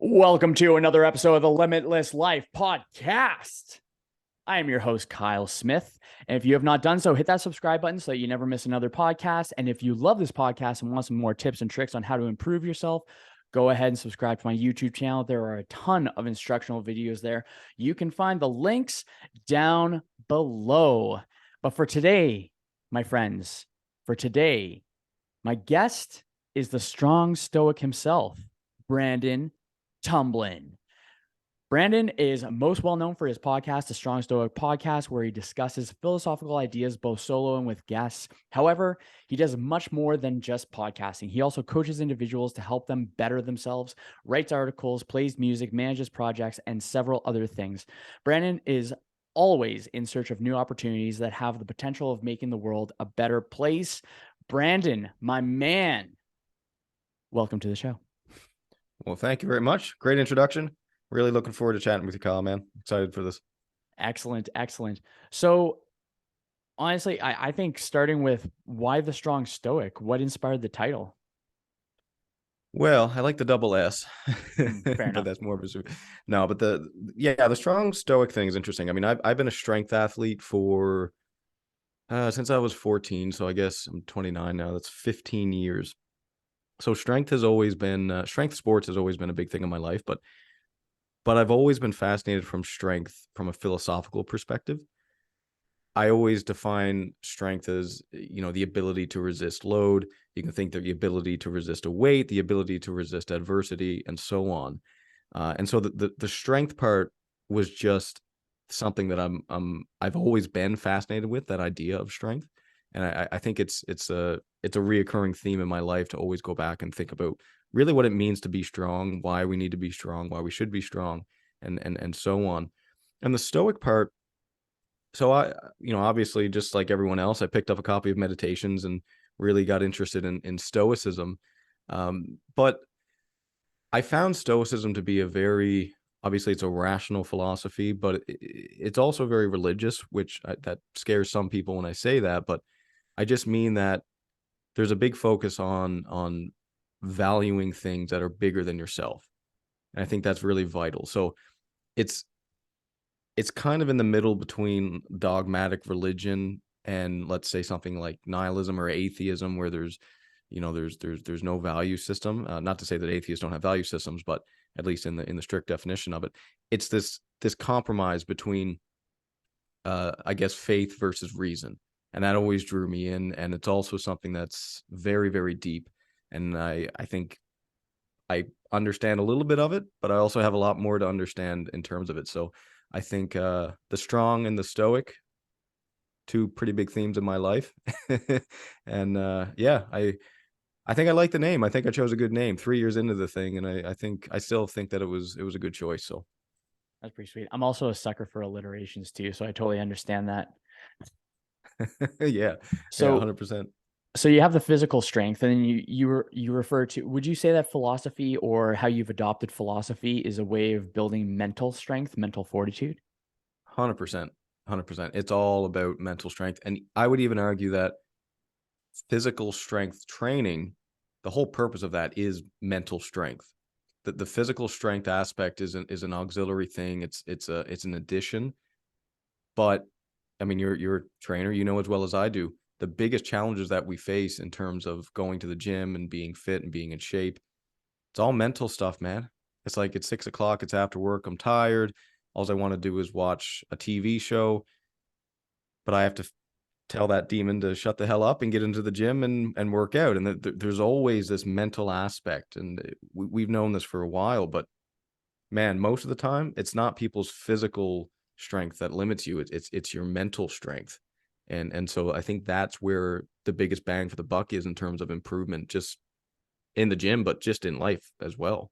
Welcome to another episode of the Limitless Life Podcast. I am your host, Kyle Smith. And if you have not done so, hit that subscribe button so that you never miss another podcast. And if you love this podcast and want some more tips and tricks on how to improve yourself, go ahead and subscribe to my YouTube channel. There are a ton of instructional videos there. You can find the links down below. But for today, my friends, my guest is the strong Stoic himself, Brandon Tumblin. Brandon is most well known for his podcast, the Strong Stoic Podcast, where he discusses philosophical ideas both solo and with guests. However, he does much more than just podcasting. He also coaches individuals to help them better themselves, writes articles, plays music, manages projects, and several other things. Brandon is always in search of new opportunities that have the potential of making the world a better place. Brandon, my man, welcome to the show. Well, thank you very much. Great introduction. Really looking forward to chatting with you, Kyle, man. Excited for this. Excellent. So honestly, I think starting with why the Strong Stoic, what inspired the title? Well, I like the double S, Fair enough. but that's more of a no. But the Strong Stoic thing is interesting. I mean, I've been a strength athlete for since I was 14, so I guess I'm 29 now. That's 15 years. So strength sports has always been a big thing in my life, but I've always been fascinated from strength from a philosophical perspective. I always define strength as, the ability to resist load. You can think that the ability to resist a weight, the ability to resist adversity, and so on. And so the strength part was just something that I've always been fascinated with, that idea of strength. And I think it's a reoccurring theme in my life to always go back and think about really what it means to be strong, why we need to be strong, why we should be strong, and so on. And the Stoic part, so obviously, just like everyone else, I picked up a copy of Meditations and really got interested in Stoicism. But I found Stoicism to be obviously it's a rational philosophy, but it's also very religious, which that scares some people when I say that. But I just mean that there's a big focus on valuing things that are bigger than yourself. And I think that's really vital. So it's kind of in the middle between dogmatic religion and, let's say, something like nihilism or atheism, where there's no value system. Not to say that atheists don't have value systems, but at least in the strict definition of it, it's this compromise between, I guess, faith versus reason. And that always drew me in. And it's also something that's very, very deep. And I think I understand a little bit of it, but I also have a lot more to understand in terms of it. So I think the Strong and the Stoic, two pretty big themes in my life. And I think I like the name. I think I chose a good name 3 years into the thing. And I still think that it was a good choice. So That's pretty sweet. I'm also a sucker for alliterations too, so I totally understand that. yeah, So 100%. so you have the physical strength, and then you refer to, would you say that philosophy, or how you've adopted philosophy, is a way of building mental strength, mental fortitude? 100%. 100%. It's all about mental strength. And I would even argue that physical strength training, the whole purpose of that is mental strength. The physical strength aspect is an auxiliary thing. It's an addition. But I mean, you're a trainer, as well as I do, the biggest challenges that we face in terms of going to the gym and being fit and being in shape, it's all mental stuff, man. It's like it's 6 o'clock, it's after work, I'm tired. All I want to do is watch a TV show, but I have to tell that demon to shut the hell up and get into the gym and work out. And there's always this mental aspect. And we've known this for a while, but man, most of the time, it's not people's physical strength that limits you. It's your mental strength. And so I think that's where the biggest bang for the buck is in terms of improvement, just in the gym, but just in life as well.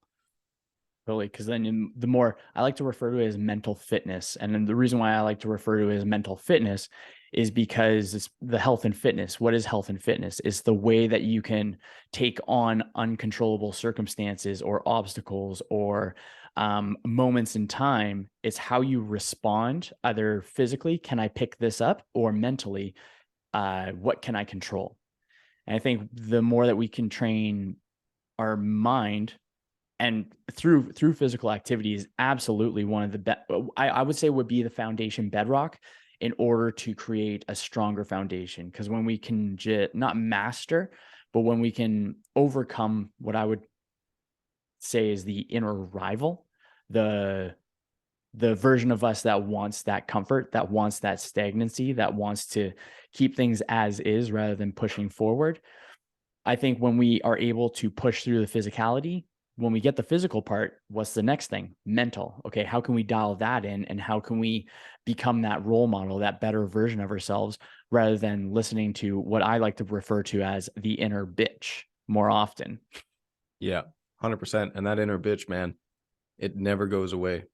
Totally, because then the more I like to refer to it as mental fitness. And then the reason why I like to refer to it as mental fitness is because it's the health and fitness. What is health and fitness? It's the way that you can take on uncontrollable circumstances or obstacles or moments in time. It's how you respond, either physically, can I pick this up, or mentally, what can I control? And I think the more that we can train our mind And through physical activity is absolutely one of the best, I would say would be the foundation bedrock in order to create a stronger foundation. Because when we can not master, but when we can overcome what I would say is the inner rival, the version of us that wants that comfort, that wants that stagnancy, that wants to keep things as is rather than pushing forward. I think when we are able to push through the physicality, when we get the physical part, what's the next thing? Mental. Okay, how can we dial that in, and how can we become that role model, that better version of ourselves, rather than listening to what I like to refer to as the inner bitch more often? Yeah, 100%. And that inner bitch, man, it never goes away.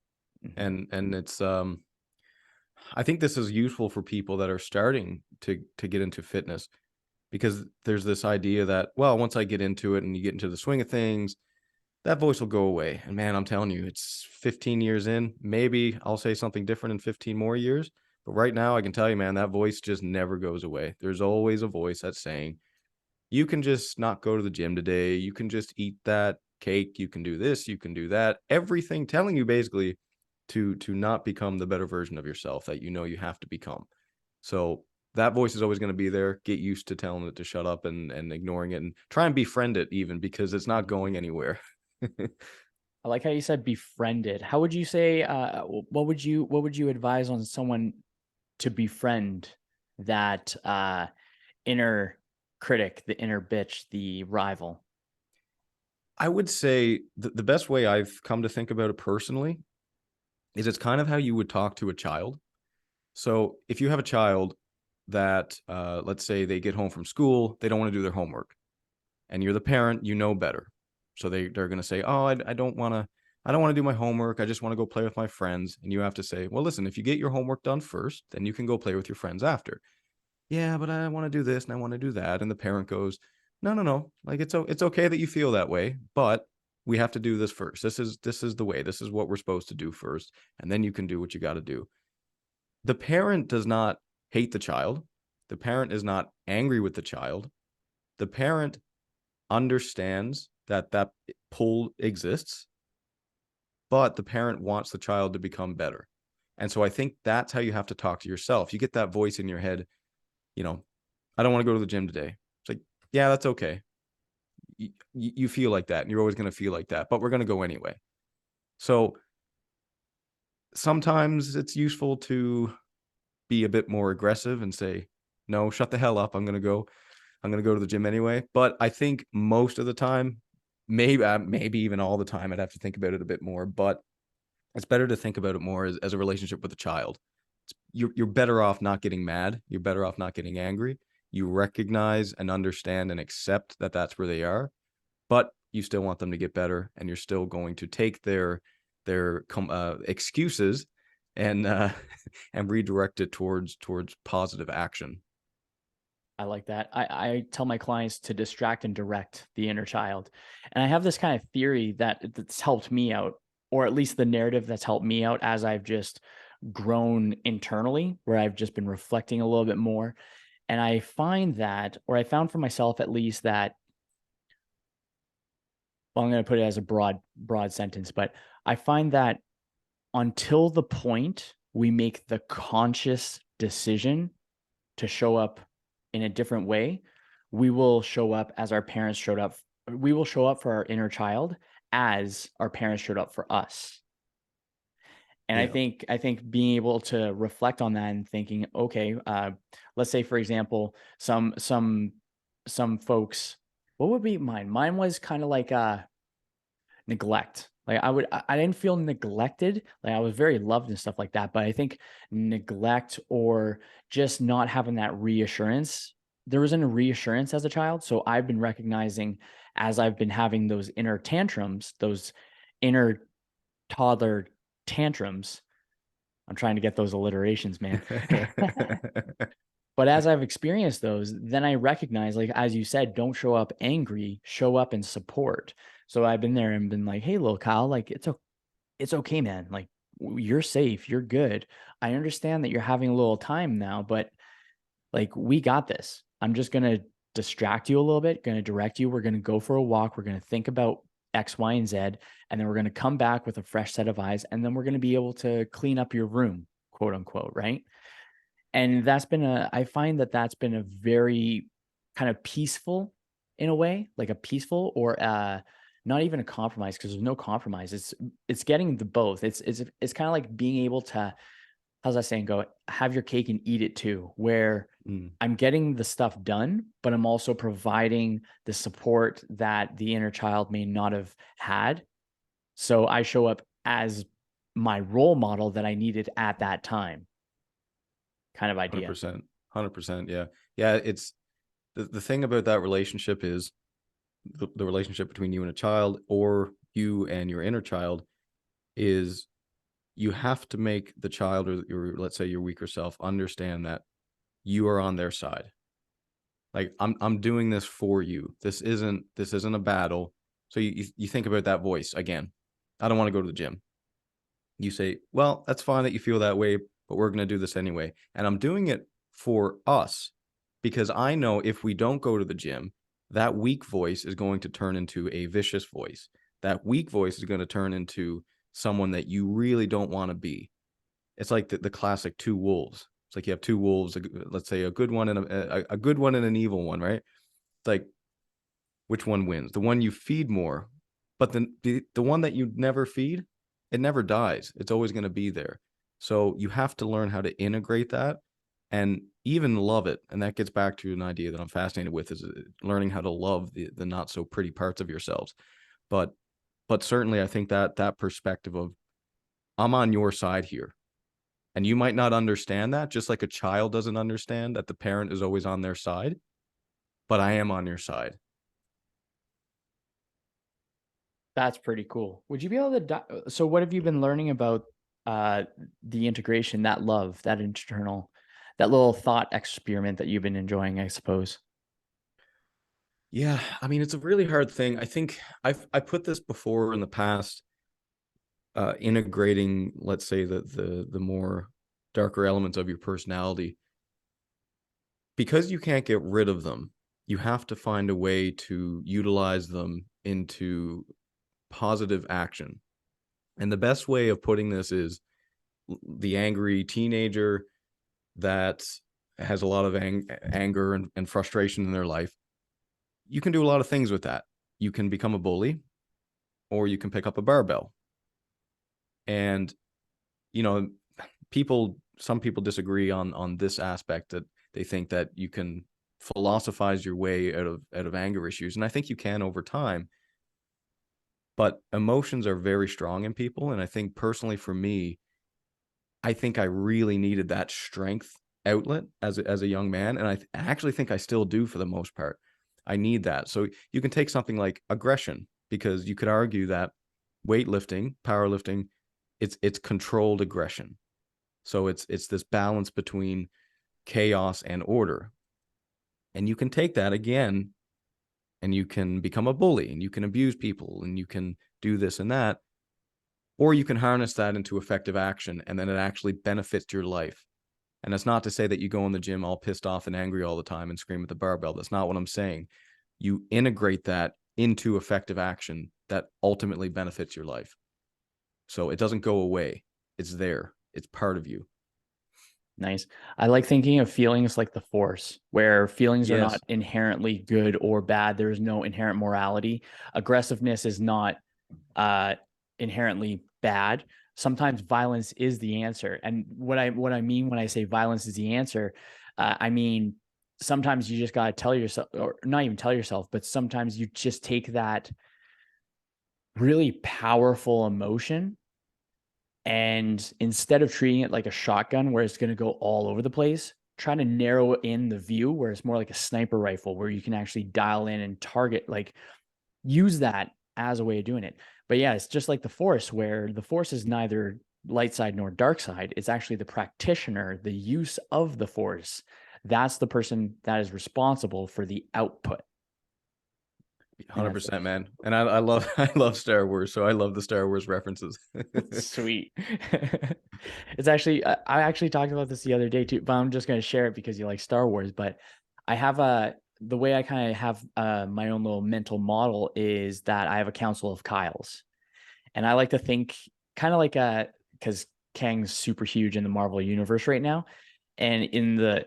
Mm-hmm. And it's I think this is useful for people that are starting to get into fitness, because there's this idea that, well, once I get into it and you get into the swing of things, that voice will go away. And man, I'm telling you, it's 15 years in. Maybe I'll say something different in 15 more years. But right now, I can tell you, man, that voice just never goes away. There's always a voice that's saying, you can just not go to the gym today. You can just eat that cake. You can do this. You can do that. Everything telling you basically to not become the better version of yourself that you know you have to become. So that voice is always going to be there. Get used to telling it to shut up and ignoring it, and try and befriend it even, because it's not going anywhere. I like how you said befriended. How would you say? What would you advise on someone to befriend that inner critic, the inner bitch, the rival? I would say the best way I've come to think about it personally is it's kind of how you would talk to a child. So if you have a child that, let's say they get home from school, they don't want to do their homework, and you're the parent, you know better. So they're going to say, oh, I don't want to, I don't want to do my homework. I just want to go play with my friends. And you have to say, well, listen, if you get your homework done first, then you can go play with your friends after. Yeah, but I want to do this and I want to do that. And the parent goes, no, no, no. Like it's okay that you feel that way, but we have to do this first. This is the way. This is what we're supposed to do first, and then you can do what you got to do. The parent does not hate the child. The parent is not angry with the child. The parent understands that that pull exists, but the parent wants the child to become better. And so I think that's how you have to talk to yourself. You get that voice in your head, you know, I don't want to go to the gym today. It's like, yeah, that's okay. You feel like that, and you're always going to feel like that, but we're going to go anyway. So sometimes it's useful to be a bit more aggressive and say, no, shut the hell up. I'm going to go to the gym anyway. But I think most of the time, maybe even all the time, I'd have to think about it a bit more, but it's better to think about it more as a relationship with a child. You're better off not getting mad. You're better off not getting angry. You recognize and understand and accept that that's where they are, but you still want them to get better, and you're still going to take their excuses and and redirect it towards positive action. I like that. I tell my clients to distract and direct the inner child. And I have this kind of theory that's helped me out, or at least the narrative that's helped me out as I've just grown internally, where I've just been reflecting a little bit more. And I find that, or I found for myself at least that, well, I'm going to put it as a broad sentence, but I find that until the point we make the conscious decision to show up in a different way, we will show up as our parents showed up. We will show up for our inner child as our parents showed up for us. And Yeah. I think being able to reflect on that and thinking, okay, let's say for example, some folks, what would be mine? Mine was kind of like neglect. Like I didn't feel neglected. Like I was very loved and stuff like that. But I think neglect or just not having that reassurance, there wasn't a reassurance as a child. So I've been recognizing as I've been having those inner tantrums, those inner toddler tantrums. I'm trying to get those alliterations, man. But as I've experienced those, then I recognize, like, as you said, don't show up angry, show up in support. So I've been there and been like, hey, little Kyle, like, it's okay, man. Like, you're safe. You're good. I understand that you're having a little time now, but like, we got this. I'm just going to distract you a little bit, going to direct you. We're going to go for a walk. We're going to think about X, Y, and Z, and then we're going to come back with a fresh set of eyes, and then we're going to be able to clean up your room, quote unquote, right? And I find that that's been a very kind of peaceful, in a way, like a peaceful, or not even a compromise, because there's no compromise. It's getting the both. It's kind of like being able to, how's that saying go, have your cake and eat it too, where I'm getting the stuff done, but I'm also providing the support that the inner child may not have had. So I show up as my role model that I needed at that time, kind of idea. 100%. 100%. Yeah. Yeah. It's the thing about that relationship is the relationship between you and a child, or you and your inner child, is you have to make the child, or your, let's say your weaker self, understand that you are on their side. Like, I'm doing this for you. This isn't a battle. So you think about that voice again. I don't want to go to the gym. You say, well, that's fine that you feel that way, but we're going to do this anyway. And I'm doing it for us, because I know if we don't go to the gym, that weak voice is going to turn into a vicious voice. That weak voice is going to turn into someone that you really don't want to be. It's like the classic two wolves. It's like you have two wolves, let's say a good one and a good one and an evil one, right? It's like, which one wins? The one you feed more, but the one that you never feed, it never dies. It's always going to be there. So you have to learn how to integrate that and even love it. And that gets back to an idea that I'm fascinated with, is learning how to love the not so pretty parts of yourselves. But certainly I think that perspective of, I'm on your side here. And you might not understand that, just like a child doesn't understand that the parent is always on their side, but I am on your side. That's pretty cool. Would you be able to, so what have you been learning about the integration, that love, that internal, that little thought experiment that you've been enjoying, I suppose? Yeah, I mean, it's a really hard thing. I think I put this before in the past, integrating, let's say, the more darker elements of your personality. Because you can't get rid of them, you have to find a way to utilize them into positive action. And the best way of putting this is the angry teenager that has a lot of anger and frustration in their life. You can do a lot of things with that. You can become a bully, or you can pick up a barbell. And, you know, some people disagree on this aspect, that they think that you can philosophize your way out of anger issues. And I think you can over time. But emotions are very strong in people. And I think personally for me, I think I really needed that strength outlet as a young man. And I actually think I still do for the most part. I need that. So you can take something like aggression, because you could argue that weightlifting, powerlifting, it's controlled aggression. So it's this balance between chaos and order. And you can take that again, and you can become a bully, and you can abuse people, and you can do this and that. Or you can harness that into effective action, and then it actually benefits your life. And that's not to say that you go in the gym all pissed off and angry all the time and scream at the barbell. That's not what I'm saying. You integrate that into effective action that ultimately benefits your life. So it doesn't go away. It's there. It's part of you. Nice. I like thinking of feelings like the force, where feelings are Yes. not inherently good or bad. There is no inherent morality. Aggressiveness is not inherently bad. Sometimes violence is the answer. And what I mean when I say violence is the answer, I mean, sometimes you just got to tell yourself, or not even tell yourself, but sometimes you just take that really powerful emotion, and instead of treating it like a shotgun where it's going to go all over the place, try to narrow in the view where it's more like a sniper rifle, where you can actually dial in and target, like use that as a way of doing it. But yeah, it's just like the force, where the force is neither light side nor dark side. It's actually the practitioner, the use of the force. That's the person that is responsible for the output. 100%, man. And I love I love Star Wars, so I love the Star Wars references. Sweet. It's actually, I actually talked about this the other day too, but I'm just going to share it because you like Star Wars. But I have the way I kind of have my own little mental model is that I have a council of Kyles. And I like to think kind of like because Kang's super huge in the Marvel universe right now. And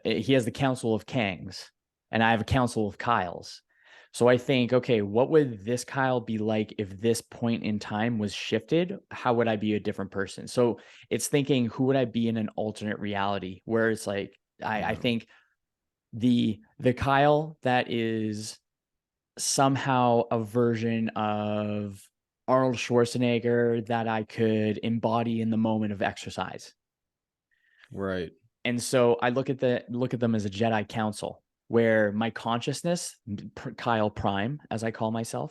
he has the Council of Kangs, and I have a Council of Kyles. So I think, okay, what would this Kyle be like if this point in time was shifted? How would I be a different person? So it's thinking, who would I be in an alternate reality where it's like, I think the Kyle that is somehow a version of Arnold Schwarzenegger that I could embody in the moment of exercise. Right. And so I look at them as a Jedi council where my consciousness, Kyle Prime, as I call myself,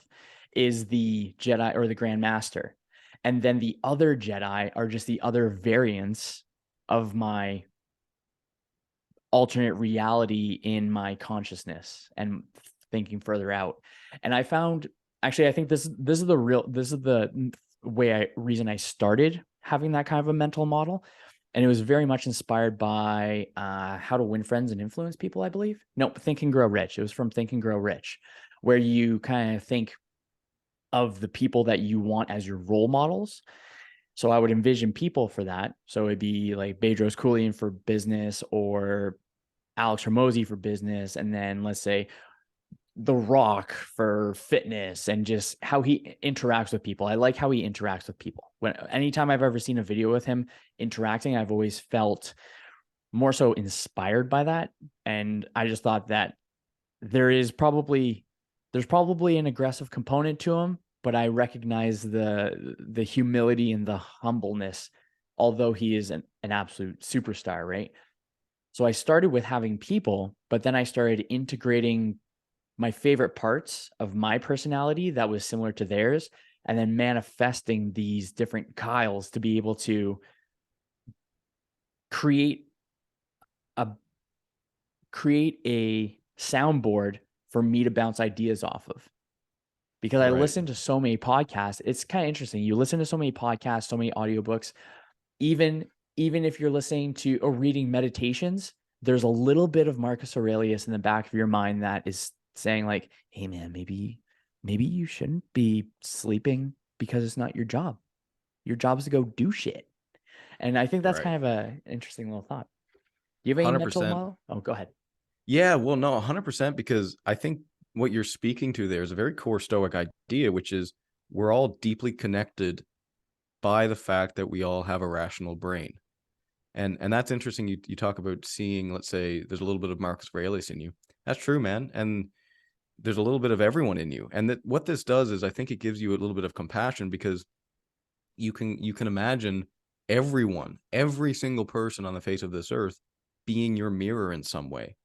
is the Jedi or the Grand Master. And then the other Jedi are just the other variants of my alternate reality in my consciousness and thinking further out. And I found, actually, I think this is the reason I started having that kind of a mental model. And it was very much inspired by How to Win Friends and Influence People, I believe. Nope, Think and Grow Rich. It was from Think and Grow Rich, where you kind of think of the people that you want as your role models. So I would envision people for that. So it'd be like Bedros Keuilian for business, or Alex Hormozy for business, and then let's say The Rock for fitness, and just how he interacts with people. I like how he interacts with people. Anytime I've ever seen a video with him interacting, I've always felt more so inspired by that. And I just thought that there's probably an aggressive component to him, but I recognize the humility and the humbleness, although he is an absolute superstar, right? So I started with having people, but then I started integrating my favorite parts of my personality that was similar to theirs, and then manifesting these different Kyles to be able to create a soundboard for me to bounce ideas off of. Because I Right. listen to so many podcasts. It's kind of interesting. You listen to so many podcasts, so many audiobooks, even if you're listening to or reading meditations, there's a little bit of Marcus Aurelius in the back of your mind that is saying like, hey man, maybe you shouldn't be sleeping because it's not your job. Your job is to go do shit. And I think that's Right. kind of a interesting little thought. Do you have any mental 100%. model? Oh, go ahead. Yeah, well, no, 100%, because I think what you're speaking to there is a very core Stoic idea, which is we're all deeply connected by the fact that we all have a rational brain. And that's interesting. You talk about seeing, let's say, there's a little bit of Marcus Aurelius in you. That's true, man. And there's a little bit of everyone in you. And that what this does is I think it gives you a little bit of compassion, because you can imagine everyone, every single person on the face of this earth being your mirror in some way.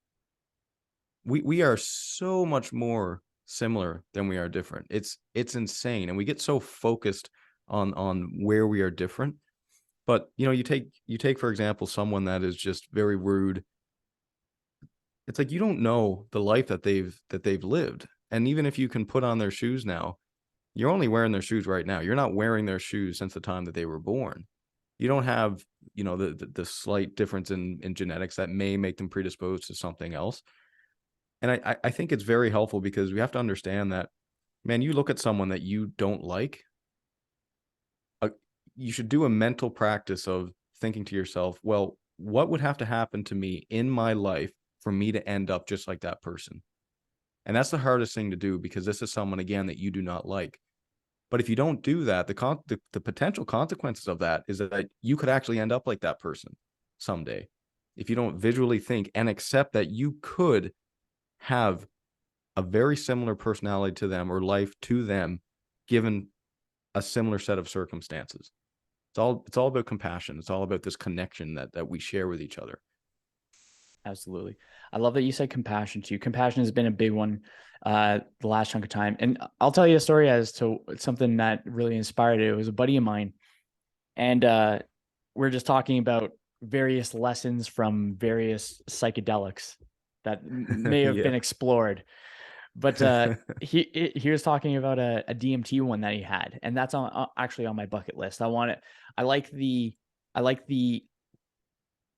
We are so much more similar than we are different. It's insane, and we get so focused on where we are different. But you take for example someone that is just very rude. It's like you don't know the life that they've lived, and even if you can put on their shoes now, you're only wearing their shoes right now. You're not wearing their shoes since the time that they were born. You don't have the slight difference in genetics that may make them predisposed to something else. And I think it's very helpful, because we have to understand that, man, you look at someone that you don't like, you should do a mental practice of thinking to yourself, well, what would have to happen to me in my life for me to end up just like that person? And that's the hardest thing to do, because this is someone, again, that you do not like. But if you don't do that, the potential consequences of that is that you could actually end up like that person someday, if you don't visually think and accept that you could have a very similar personality to them or life to them, given a similar set of circumstances. It's all about compassion. It's all about this connection that we share with each other. Absolutely. I love that you said compassion too. Compassion has been a big one the last chunk of time. And I'll tell you a story as to something that really inspired it. It was a buddy of mine. And we're just talking about various lessons from various psychedelics that may have Yeah. been explored. But he was talking about a DMT one that he had, and that's actually on my bucket list. I want it. I like the I like the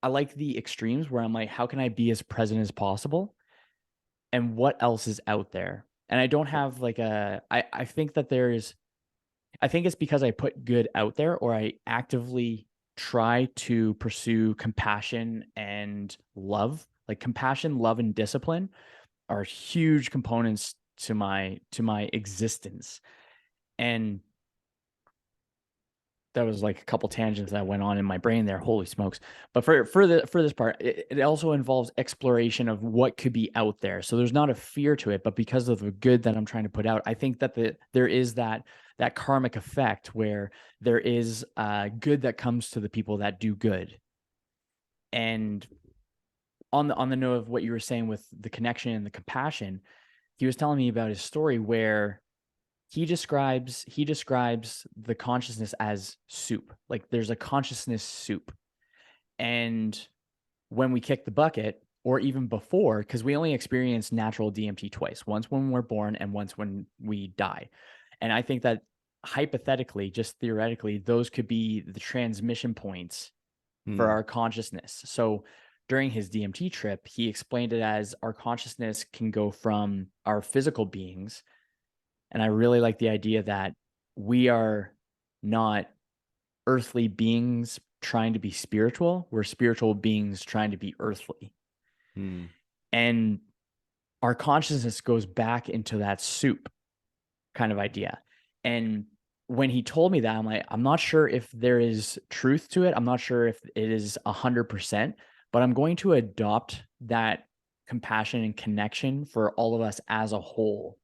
I like the extremes where I'm like, how can I be as present as possible? and what else is out there. And I don't have like I think that I think it's because I put good out there, or I actively try to pursue compassion and love. Like compassion, love, and discipline are huge components to my existence. And that was like a couple tangents that went on in my brain there. Holy smokes. But for this part, it also involves exploration of what could be out there. So there's not a fear to it, but because of the good that I'm trying to put out, I think that there is that karmic effect where there is good that comes to the people that do good. And on the note of what you were saying with the connection and the compassion, he was telling me about his story where he describes the consciousness as soup. Like there's a consciousness soup. And when we kick the bucket, or even before, because we only experience natural DMT twice, once when we're born and once when we die. And I think that hypothetically, just theoretically, those could be the transmission points for our consciousness. So during his DMT trip, he explained it as our consciousness can go from our physical beings. And I really like the idea that we are not earthly beings trying to be spiritual. We're spiritual beings trying to be earthly. And our consciousness goes back into that soup kind of idea. And when he told me that, I'm like, I'm not sure if there is truth to it. I'm not sure if it is 100%, but I'm going to adopt that compassion and connection for all of us as a whole.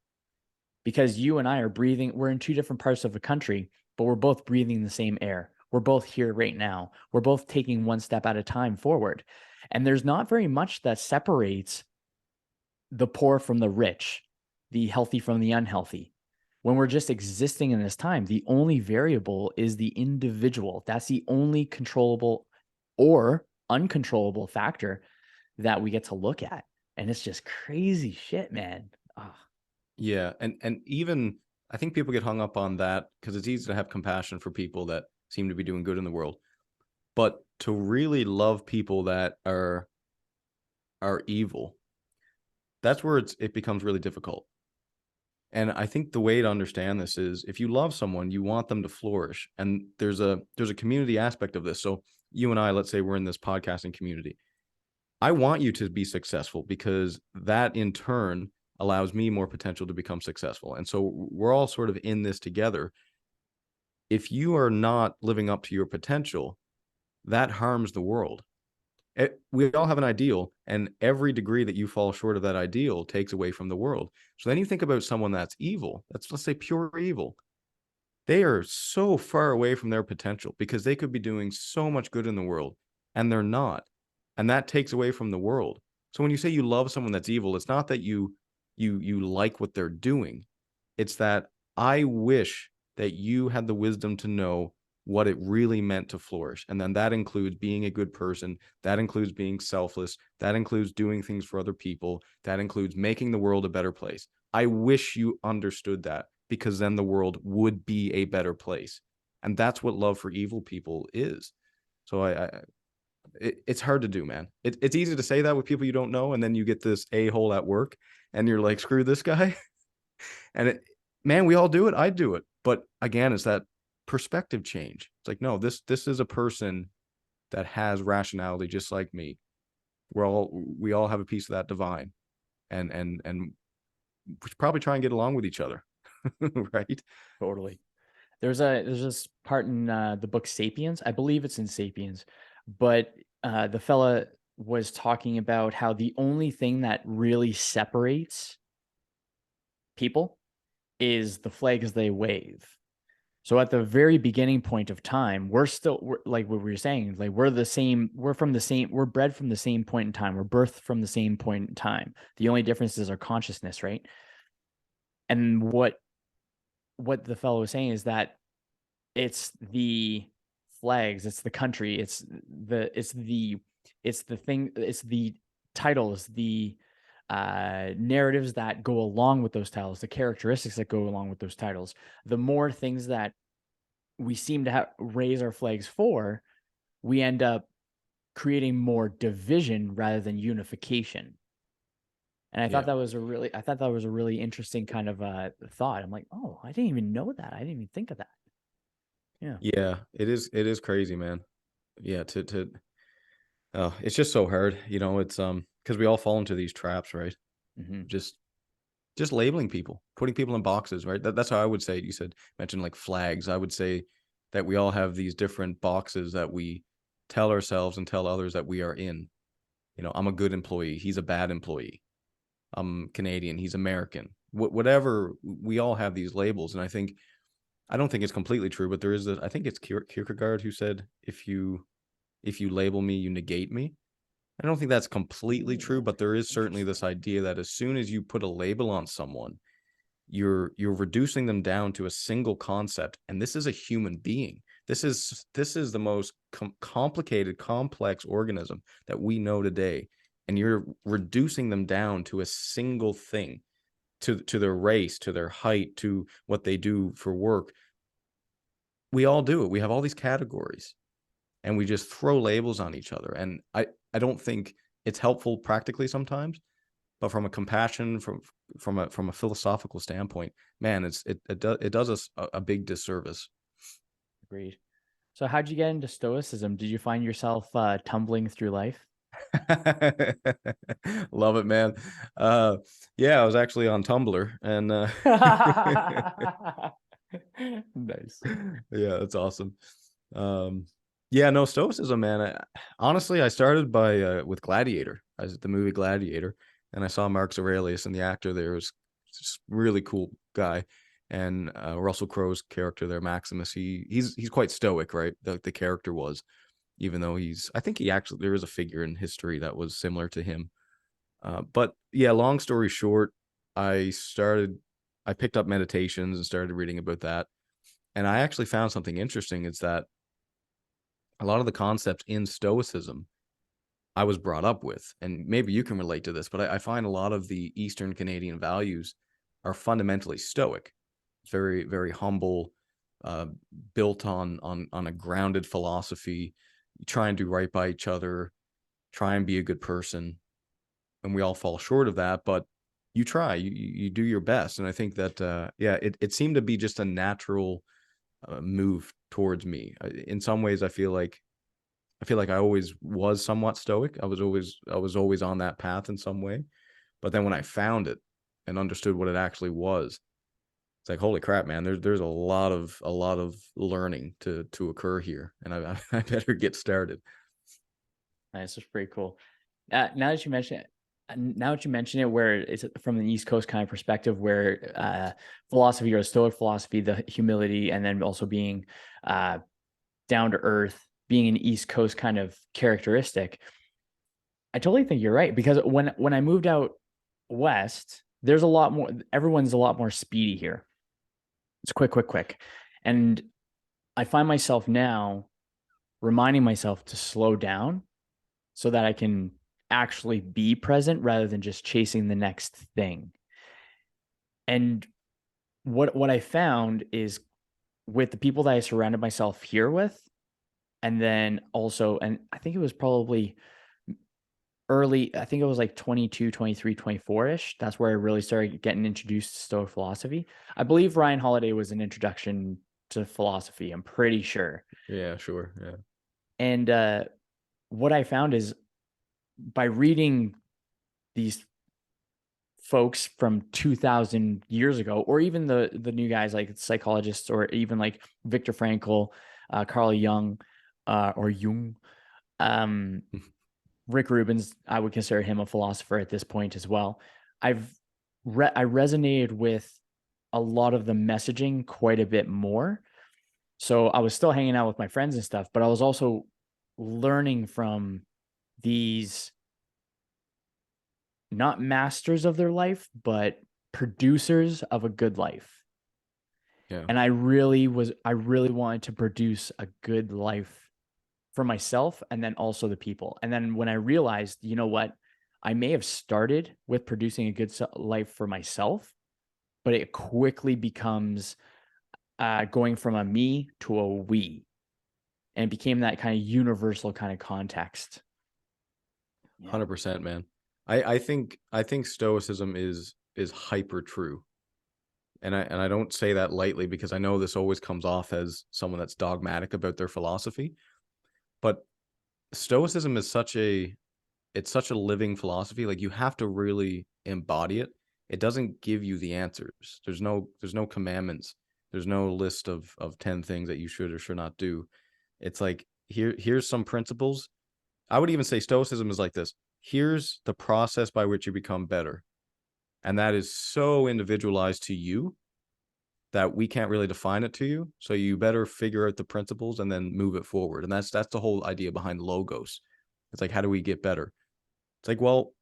Because you and I are breathing, we're in two different parts of the country, but we're both breathing the same air. We're both here right now. We're both taking one step at a time forward. And there's not very much that separates the poor from the rich, the healthy from the unhealthy. When we're just existing in this time, the only variable is the individual. That's the only controllable or uncontrollable factor that we get to look at. And it's just crazy shit, man. Oh. Yeah, and even I think people get hung up on that because it's easy to have compassion for people that seem to be doing good in the world. But to really love people that are evil, that's where it becomes really difficult. And I think the way to understand this is if you love someone, you want them to flourish. And there's a community aspect of this. So you and I, let's say we're in this podcasting community. I want you to be successful because that in turn allows me more potential to become successful. And so we're all sort of in this together. If you are not living up to your potential, that harms the world. We all have an ideal, and every degree that you fall short of that ideal takes away from the world. So then you think about someone that's evil, that's, let's say, pure evil. They are so far away from their potential because they could be doing so much good in the world, and they're not. And that takes away from the world. So when you say you love someone that's evil, it's not that you like what they're doing. It's that I wish that you had the wisdom to know what it really meant to flourish. And then that includes being a good person. That includes being selfless. That includes doing things for other people. That includes making the world a better place. I wish you understood that because then the world would be a better place. And that's what love for evil people is. So it's hard to do, man. It's easy to say that with people you don't know. And then you get this a-hole at work and you're like, screw this guy. And man, we all do it. I do it. But again, it's that perspective change. It's like, no, this is a person that has rationality just like me. We all have a piece of that divine, and we should probably try and get along with each other. Right? Totally. There's this part in the book Sapiens. I believe it's in Sapiens, but the fella was talking about how the only thing that really separates people is the flags they wave. So at the very beginning point of time, we're like what we were saying, like we're bred from the same point in time. We're birthed from the same point in time. The only difference is our consciousness, right? And what the fellow was saying is that it's the flags, it's the country, it's the thing, it's the titles, the narratives that go along with those titles, the characteristics that go along with those titles. The more things that we seem to raise our flags for, we end up creating more division rather than unification. And I thought Yeah. that was a really interesting kind of thought. I'm like, oh, I didn't even know that. I didn't even think of that. Yeah. Yeah, it is crazy, man. Yeah, to oh, it's just so hard, it's because we all fall into these traps, right? Hmm. Just just labeling people, putting people in boxes, right? That's how I would say it. You mentioned like flags. I would say that we all have these different boxes that we tell ourselves and tell others that we are in. I'm a good employee. He's a bad employee. I'm Canadian. He's American. Whatever. We all have these labels, and I don't think it's completely true, but there is I think it's Kierkegaard who said, if you label me, you negate me. I don't think that's completely true, Ooh, but there is certainly this interesting. idea that as soon as you put a label on someone, you're reducing them down to a single concept, and this is a human being. This is the most complicated, complex organism that we know today, and you're reducing them down to a single thing, to their race, to their height, to what they do for work. We all do it. We have all these categories, and we just throw labels on each other. And I don't think it's helpful practically sometimes, but from a compassion, from a philosophical standpoint, man, it does us a big disservice. Agreed. So how'd you get into Stoicism? Did you find yourself tumbling through life? Love it, man. Yeah, I was actually on Tumblr, and Nice. yeah, that's awesome. Yeah, no, Stoicism, man. Honestly, I started with Gladiator. I was at the movie Gladiator, and I saw Marcus Aurelius, and the actor there was just really cool guy. And Russell Crowe's character there, Maximus, he's quite stoic, right? The character was, even though I think there is a figure in history that was similar to him. But yeah, long story short, I started, I picked up meditations and started reading about that. And I actually found something interesting. It's that a lot of the concepts in Stoicism I was brought up with, and maybe you can relate to this, but I find a lot of the Eastern Canadian values are fundamentally Stoic, very, very humble, uh, built on a grounded philosophy. Try and do right by each other, try and be a good person, and we all fall short of that. But you try, you do your best, and I think that yeah, it seemed to be just a natural move towards me. In some ways, I feel like I always was somewhat stoic. I was always on that path in some way. But then when I found it and understood what it actually was, it's like, holy crap, man, there's a lot of learning to occur here. And I better get started. Nice. That's pretty cool. Now that you mention it, where it's from the East Coast kind of perspective, where philosophy or Stoic philosophy, the humility, and then also being down to earth, being an East Coast kind of characteristic. I totally think you're right, because when I moved out west, there's a lot more. Everyone's a lot more speedy here. It's quick, quick, quick, and I find myself now reminding myself to slow down so that I can actually be present rather than just chasing the next thing. And what I found is, with the people that I surrounded myself here with, and then also, and I think it was probably early, I think it was like 22, 23, 24-ish. That's where I really started getting introduced to Stoic philosophy. I believe Ryan Holiday was an introduction to philosophy, I'm pretty sure. Yeah, sure. Yeah. And what I found is, by reading these folks from 2000 years ago, or even the new guys like psychologists, or even like Viktor Frankl, Carl Jung, or Jung, um, Rick Rubin's, I would consider him a philosopher at this point as well. I resonated with a lot of the messaging quite a bit more. So I was still hanging out with my friends and stuff, but I was also learning from these, not masters of their life, but producers of a good life. Yeah. And I really wanted to produce a good life for myself, and then also the people. And then when I realized, you know what, I may have started with producing a good life for myself, but it quickly becomes going from a me to a we, and it became that kind of universal kind of context. Yeah. 100%, man. I think Stoicism is hyper true. And I don't say that lightly, because I know this always comes off as someone that's dogmatic about their philosophy. But Stoicism is such a living philosophy. Like, you have to really embody it. It doesn't give you the answers. There's no commandments. There's no list of 10 things that you should or should not do. It's like, here's some principles. I would even say Stoicism is like this. Here's the process by which you become better. And that is so individualized to you that we can't really define it to you. So you better figure out the principles and then move it forward. And that's the whole idea behind logos. It's like, how do we get better? It's like, well,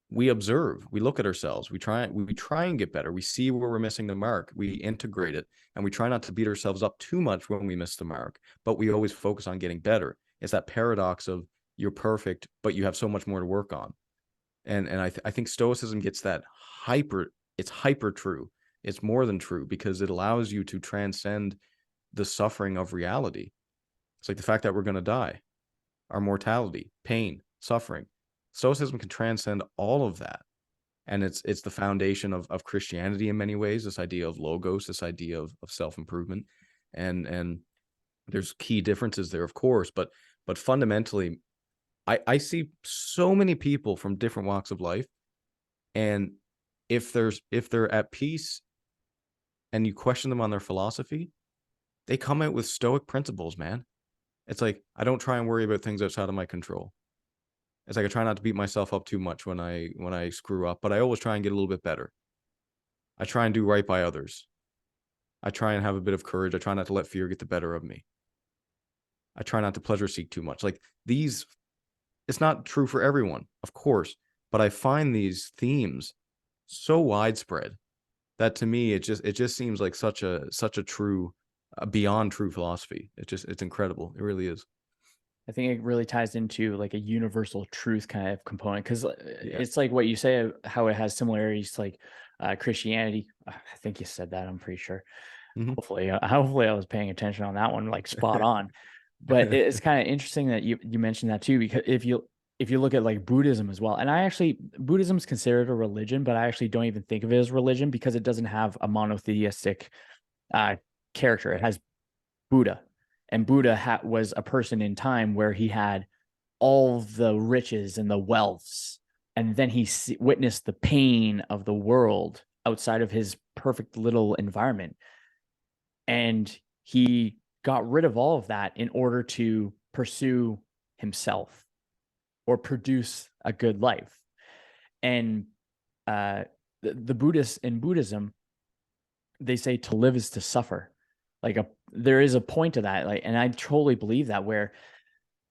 we observe, we look at ourselves, we try and get better. We see where we're missing the mark, we integrate it, and we try not to beat ourselves up too much when we miss the mark, but we always focus on getting better. It's that paradox of, you're perfect, but you have so much more to work on. And I think Stoicism gets that it's hyper true. It's more than true, because it allows you to transcend the suffering of reality. It's like the fact that we're going to die, our mortality, pain, suffering. Stoicism can transcend all of that. And it's the foundation of Christianity in many ways, this idea of logos, this idea of self-improvement. And there's key differences there, of course, but fundamentally, I see so many people from different walks of life, and if they're at peace and you question them on their philosophy, they come out with Stoic principles, man. It's like, I don't try and worry about things outside of my control. It's like, I try not to beat myself up too much when I screw up, but I always try and get a little bit better. I try and do right by others. I try and have a bit of courage. I try not to let fear get the better of me. I try not to pleasure seek too much. Like, these, it's not true for everyone, of course, but I find these themes so widespread that, to me, it just seems like such a true, beyond true philosophy. It's incredible. It really is. I think it really ties into like a universal truth kind of component, because Yeah. it's like what you say, how it has similarities to like Christianity. I think you said that, I'm pretty sure. Mhm. Hopefully I was paying attention on that one, like spot on. But it's kind of interesting that you mentioned that too, because if you look at like Buddhism as well, and Buddhism is considered a religion, but I actually don't even think of it as religion, because it doesn't have a monotheistic uh, character. It has Buddha, and Buddha was a person in time where he had all the riches and the wealths, and then he witnessed the pain of the world outside of his perfect little environment, and he got rid of all of that in order to pursue himself or produce a good life. And the Buddhists in Buddhism, they say to live is to suffer. There is a point to that, like, and I totally believe that, where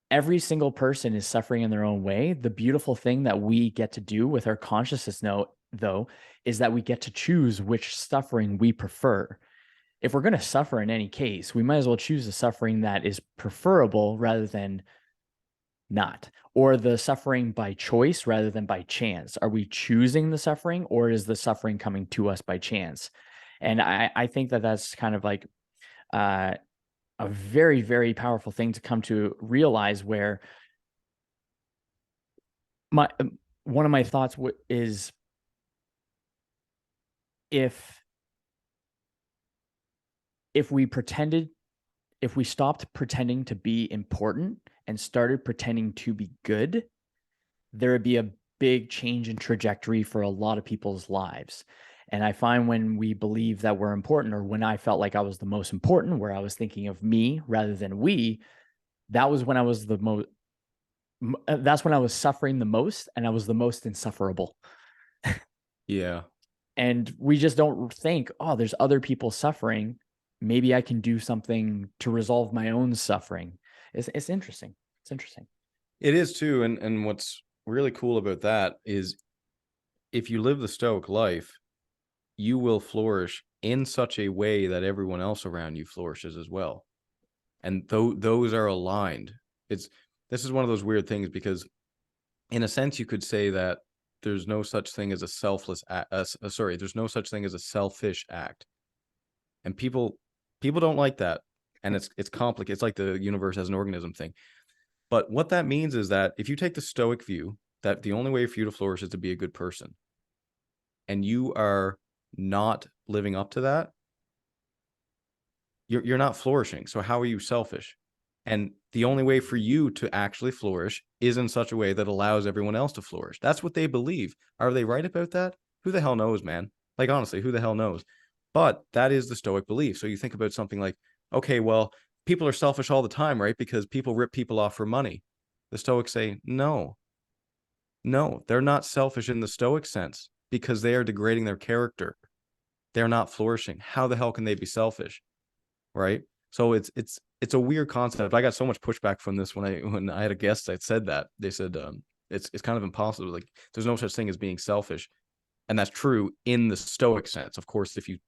every single person is suffering in their own way. The beautiful thing that we get to do with our consciousness though, is that we get to choose which suffering we prefer. If we're going to suffer in any case, we might as well choose the suffering that is preferable rather than not, or the suffering by choice rather than by chance. Are we choosing the suffering, or is the suffering coming to us by chance? And I think that that's kind of like uh, a very, very powerful thing to come to realize, where my one of my thoughts is, if if we pretended if we stopped pretending to be important and started pretending to be good, there would be a big change in trajectory for a lot of people's lives. And I find when we believe that we're important, or when I felt like I was the most important, where I was thinking of me rather than we, that was when I was the most, that's when I was suffering the most, and I was the most insufferable. Yeah. And we just don't think, oh, there's other people suffering. Maybe I can do something to resolve my own suffering. It's interesting. It's interesting. It is too. And what's really cool about that is, if you live the Stoic life, you will flourish in such a way that everyone else around you flourishes as well. And those are aligned. This is one of those weird things, because in a sense you could say that there's no such thing as a there's no such thing as a selfish act. And people don't like that. And it's complicated. It's like the universe as an organism thing. But what that means is that if you take the Stoic view, that the only way for you to flourish is to be a good person, and you are not living up to that, you're not flourishing. So how are you selfish? And the only way for you to actually flourish is in such a way that allows everyone else to flourish. That's what they believe. Are they right about that? Who the hell knows, man? Like, honestly, who the hell knows? But that is the Stoic belief. So you think about something like, okay, well, people are selfish all the time, right? Because people rip people off for money. The Stoics say, no, they're not selfish in the Stoic sense because they are degrading their character. They're not flourishing. How the hell can they be selfish? Right? So it's a weird concept. I got so much pushback from this when I had a guest that said that. They said it's kind of impossible. Like, there's no such thing as being selfish. And that's true in the Stoic sense. Of course, if you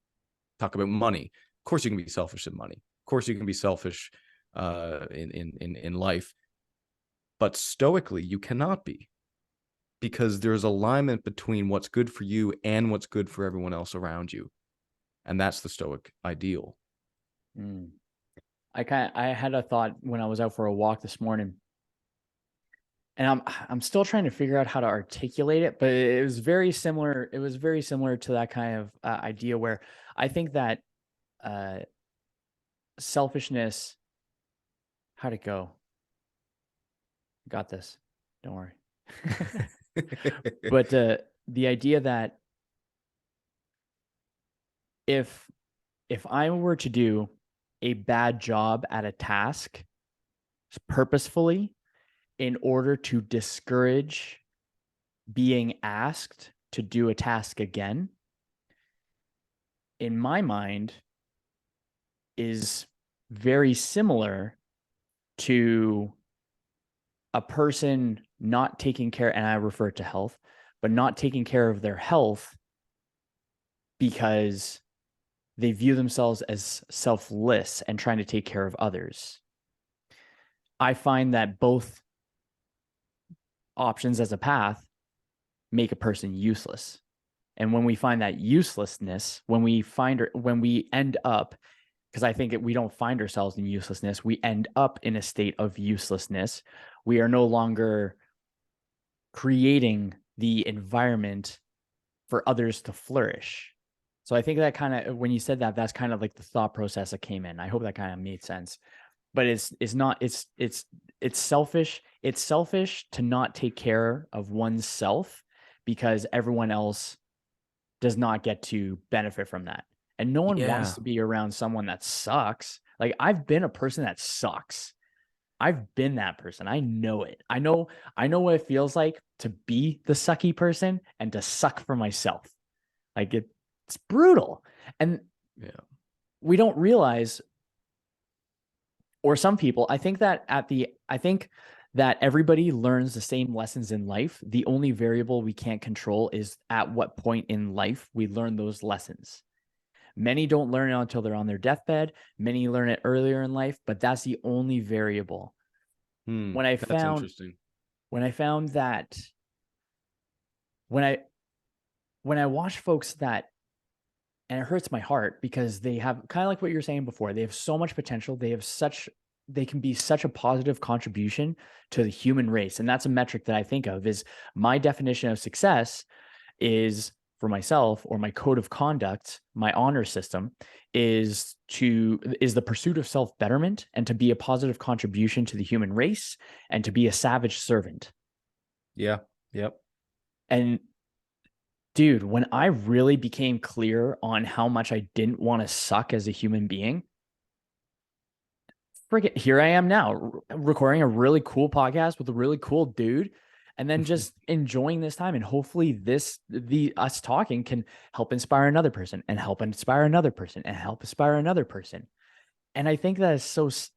talk about money, of course you can be selfish in money. Of course you can be selfish in life. But stoically, you cannot be, because there's alignment between what's good for you and what's good for everyone else around you. And that's the Stoic ideal. I had a thought when I was out for a walk this morning, and I'm still trying to figure out how to articulate it, but it was very similar. It was very similar to that kind of idea where I think that selfishness. How'd it go? Got this. Don't worry. But the idea that if I were to do a bad job at a task purposefully in order to discourage being asked to do a task again, in my mind, is very similar to a person not taking care, and I refer to health, but not taking care of their health because they view themselves as selfless and trying to take care of others. I find that both options as a path make a person useless. And when we find that uselessness, when we end up, because I think we don't find ourselves in uselessness, we end up in a state of uselessness. We are no longer creating the environment for others to flourish. So I think that kind of, when you said that, that's kind of like the thought process that came in. I hope that kind of made sense. But it's selfish. It's selfish to not take care of oneself because everyone else does not get to benefit from that. And no one wants to be around someone that sucks. Like, I've been a person that sucks. I've been that person. I know it. I know what it feels like to be the sucky person and to suck for myself. Like, it's brutal. And we don't realize, or some people, I think that everybody learns the same lessons in life. The only variable we can't control is at what point in life we learn those lessons. Many don't learn it until they're on their deathbed. Many learn it earlier in life, but that's the only variable. When I found that, when I watch folks that, and it hurts my heart because they have, kind of like what you're saying before, they have so much potential. They can be such a positive contribution to the human race. And that's a metric that I think of is my definition of success is, for myself, or my code of conduct, my honor system is the pursuit of self-betterment and to be a positive contribution to the human race and to be a savage servant. Yeah. Yep. And dude, when I really became clear on how much I didn't want to suck as a human being, friggin', here I am now recording a really cool podcast with a really cool dude, and then just enjoying this time. And hopefully us talking can help inspire another person and help inspire another person and help inspire another person. And I think that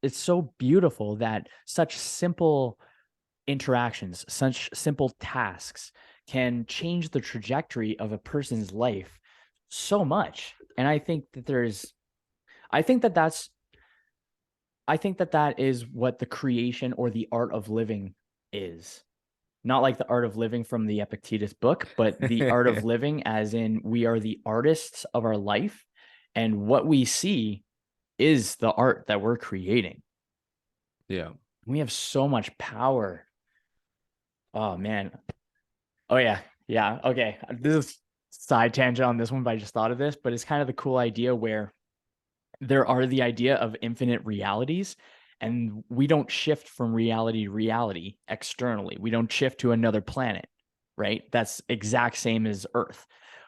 it's so beautiful that such simple interactions, such simple tasks can change the trajectory of a person's life so much. And I think that that is what the creation or the art of living is. Not like the art of living from the Epictetus book, but the art of living as in we are the artists of our life, and what we see is the art that we're creating. Yeah. We have so much power. Oh man. Oh yeah. Yeah. Okay. This is side tangent on this one, but I just thought of this, but it's kind of the cool idea where there are the idea of infinite realities, and we don't shift from reality to reality externally. We don't shift to another planet, right? That's exact same as Earth.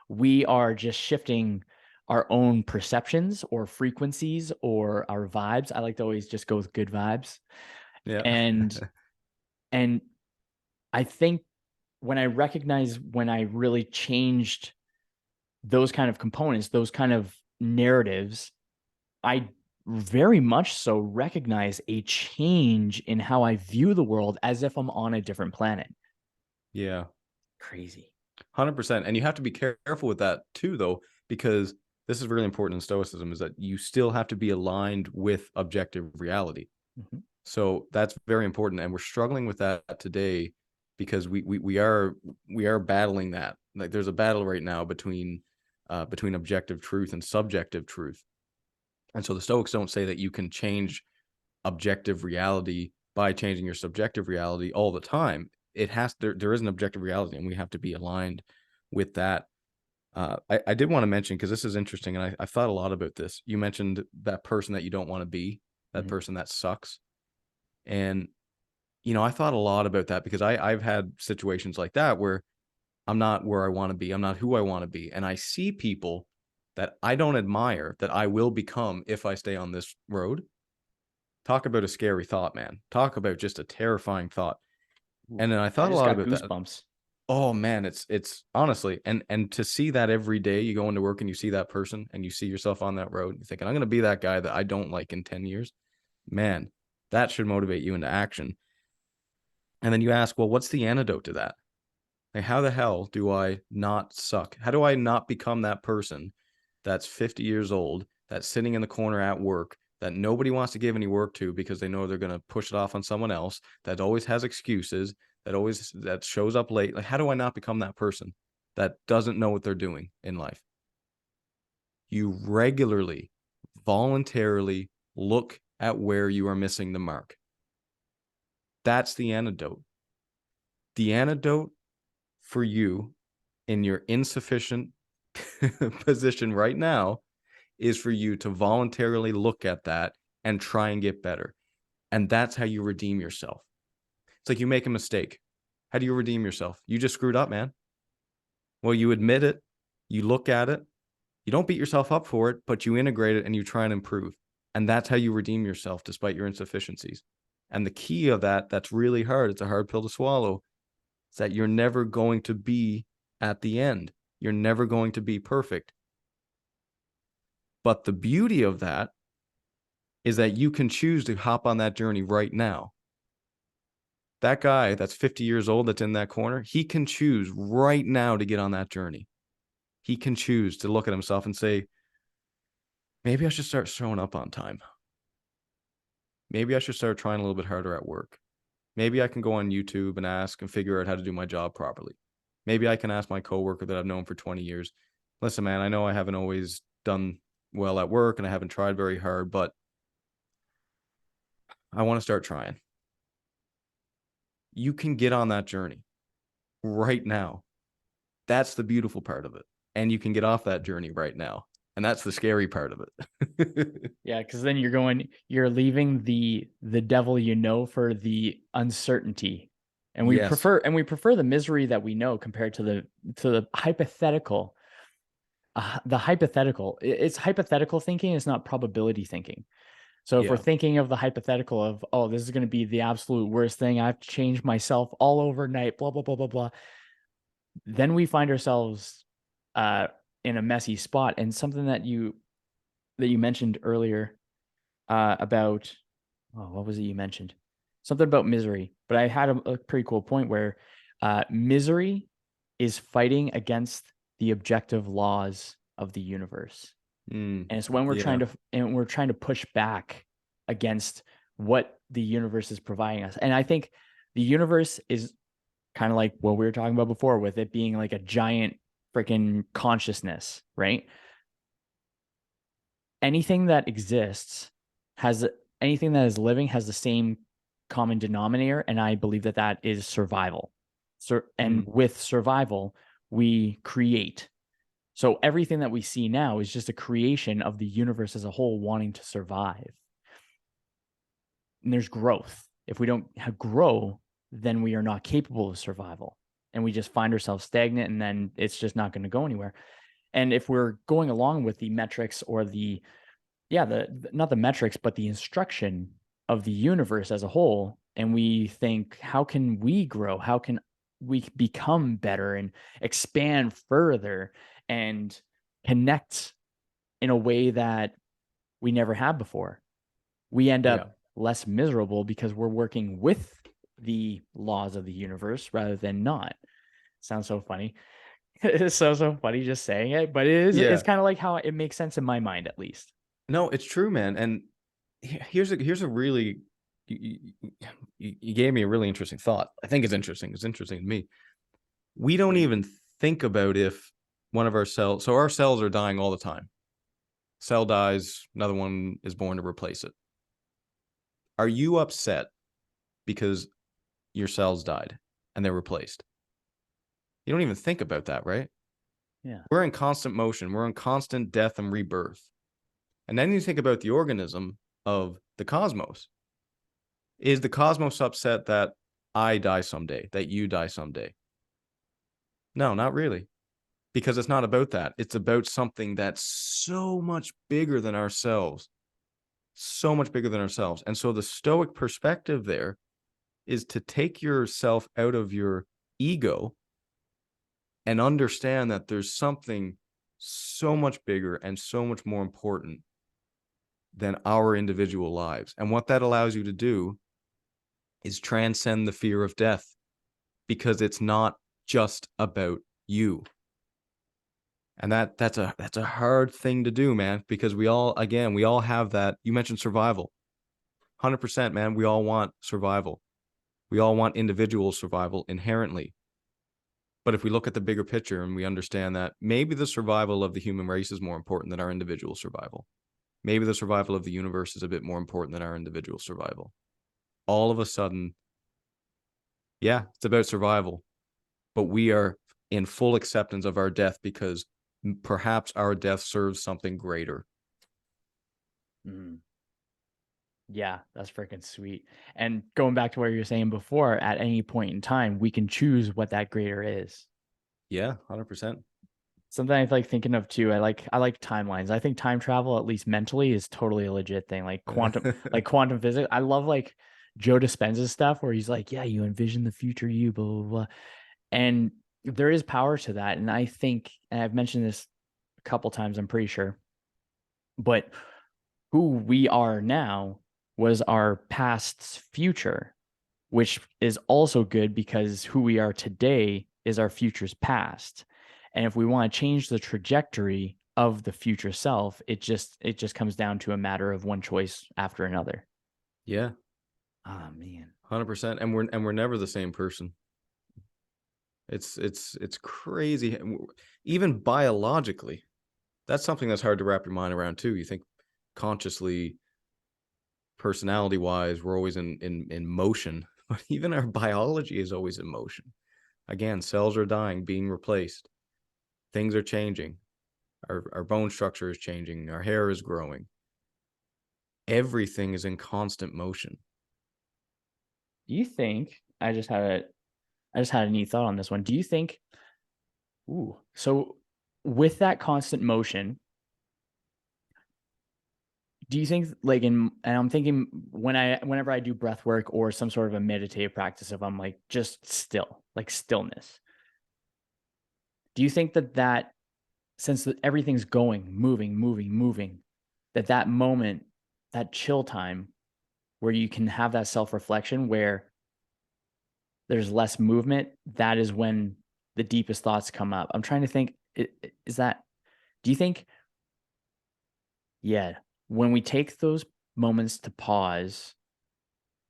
We are just shifting our own perceptions or frequencies or our vibes. I like to always just go with good vibes. Yeah. And and I think when I really changed those kind of components, those kind of narratives, I very much so recognize a change in how I view the world as if I'm on a different planet. Yeah. Crazy. 100%. And you have to be careful with that too, though, because this is really important in Stoicism, is that you still have to be aligned with objective reality. Mm-hmm. So that's very important. And we're struggling with that today because we are battling that. Like there's a battle right now between objective truth and subjective truth. And so the Stoics don't say that you can change objective reality by changing your subjective reality all the time. It has there is an objective reality, and we have to be aligned with that. I did want to mention, because this is interesting, and I thought a lot about this. You mentioned that person that you don't want to be, that Mm-hmm. person that sucks. And, I thought a lot about that because I've had situations like that where I'm not where I want to be. I'm not who I want to be. And I see people that I don't admire that I will become if I stay on this road. Talk about a scary thought, man. Talk about just a terrifying thought. Ooh, And then I I thought a just lot got about that. goosebumps. Oh man, it's honestly, and to see that every day, you go into work and you see that person and you see yourself on that road, you're thinking, I'm gonna be that guy that I don't like in 10 years. Man, that should motivate you into action. And then you ask, well, what's the antidote to that? Like, how the hell do I not suck? How do I not become that person that's 50 years old, that's sitting in the corner at work, that nobody wants to give any work to because they know they're going to push it off on someone else, that always has excuses, that shows up late? Like, how do I not become that person that doesn't know what they're doing in life? You regularly, voluntarily look at where you are missing the mark. That's the antidote. The antidote for you in your insufficient position right now is for you to voluntarily look at that and try and get better. And that's how you redeem yourself. It's like you make a mistake. How do you redeem yourself? You just screwed up, man. Well, you admit it, you look at it, you don't beat yourself up for it, but you integrate it and you try and improve. And that's how you redeem yourself despite your insufficiencies. And the key of that, that's really hard. It's a hard pill to swallow. Is that you're never going to be at the end. You're never going to be perfect. But the beauty of that is that you can choose to hop on that journey right now. That guy that's 50 years old that's in that corner, he can choose right now to get on that journey. He can choose to look at himself and say, maybe I should start showing up on time. Maybe I should start trying a little bit harder at work. Maybe I can go on YouTube and ask and figure out how to do my job properly. Maybe I can ask my coworker that I've known for 20 years, listen, man, I know I haven't always done well at work and I haven't tried very hard, but I want to start trying. You can get on that journey right now. That's the beautiful part of it. And you can get off that journey right now. And that's the scary part of it. Yeah, because then you're leaving the devil for the uncertainty. And Yes. we prefer the misery that we know compared to the hypothetical. The hypothetical. It's hypothetical thinking, it's not probability thinking. So if we're Yeah. thinking of the hypothetical of, oh, this is going to be the absolute worst thing, I have to change myself all overnight, blah, blah, blah, blah, blah, then we find ourselves uh, in a messy spot. And something that you mentioned earlier about, oh, what was it you mentioned? Something about misery. But I had a pretty cool point where misery is fighting against the objective laws of the universe. And it's when Yeah. we're trying to push back against what the universe is providing us. And I think the universe is kind of like what we were talking about before, with it being like a giant freaking consciousness, right? Anything that exists has anything that is living has the same common denominator, and I believe that is survival. And with survival, we create. So everything that we see now is just a creation of the universe as a whole wanting to survive. And there's growth. If we don't grow, then we are not capable of survival. And we just find ourselves stagnant, and then it's just not going to go anywhere. And if we're going along with the metrics or not the metrics, but the instruction of the universe as a whole, and we think, how can we grow? How can we become better and expand further and connect in a way that we never have before? We end up less miserable because we're working with the laws of the universe rather than not. Sounds so funny. It's so funny just saying it, but it's kind of like how it makes sense in my mind, at least. No, it's true, man. And here's a really, you gave me a really interesting thought. I think it's interesting. It's interesting to me. We don't even think about if one of our cells, so our cells are dying all the time. Cell dies, another one is born to replace it. Are you upset because your cells died and they're replaced? You don't even think about that, right? Yeah. We're in constant motion. We're in constant death and rebirth. And then you think about the organism of the cosmos. Is the cosmos upset that I die someday, that you die someday? No, not really. Because it's not about that. It's about something that's so much bigger than ourselves. So much bigger than ourselves. And so the Stoic perspective there is to take yourself out of your ego and understand that there's something so much bigger and so much more important than our individual lives. And what that allows you to do is transcend the fear of death, because it's not just about you. And that's a hard thing to do, man, because we all have that. You mentioned survival. 100%, man. We all want survival. We all want individual survival inherently. But if we look at the bigger picture and we understand that maybe the survival of the human race is more important than our individual survival. Maybe the survival of the universe is a bit more important than our individual survival. All of a sudden, yeah, it's about survival. But we are in full acceptance of our death because perhaps our death serves something greater. Yeah, that's freaking sweet. And going back to what you were saying before, at any point in time, we can choose what that greater is. Yeah, 100%. Something I like thinking of too. I like timelines. I think time travel, at least mentally, is totally a legit thing. Like quantum physics. I love like Joe Dispenza's stuff where he's like, yeah, you envision the future you, blah, blah, blah. And there is power to that. And I think, and I've mentioned this a couple times, I'm pretty sure, but who we are now was our past's future, which is also good because who we are today is our future's past. And if we want to change the trajectory of the future self, it just comes down to a matter of one choice after another. Yeah. Oh man. 100%. And we're never the same person. It's crazy. Even biologically, that's something that's hard to wrap your mind around too. You think consciously, personality wise, we're always in motion, but even our biology is always in motion. Again, cells are dying, being replaced. Things are changing. Our bone structure is changing. Our hair is growing. Everything is in constant motion. Do you think, I just had a neat thought on this one. Do you think, so with that constant motion, do you think like and I'm thinking whenever I do breath work or some sort of a meditative practice, if I'm like just still, like stillness, do you think that since everything's going, moving, that moment, that chill time where you can have that self-reflection where there's less movement, that is when the deepest thoughts come up? I'm trying to think, do you think, yeah, when we take those moments to pause,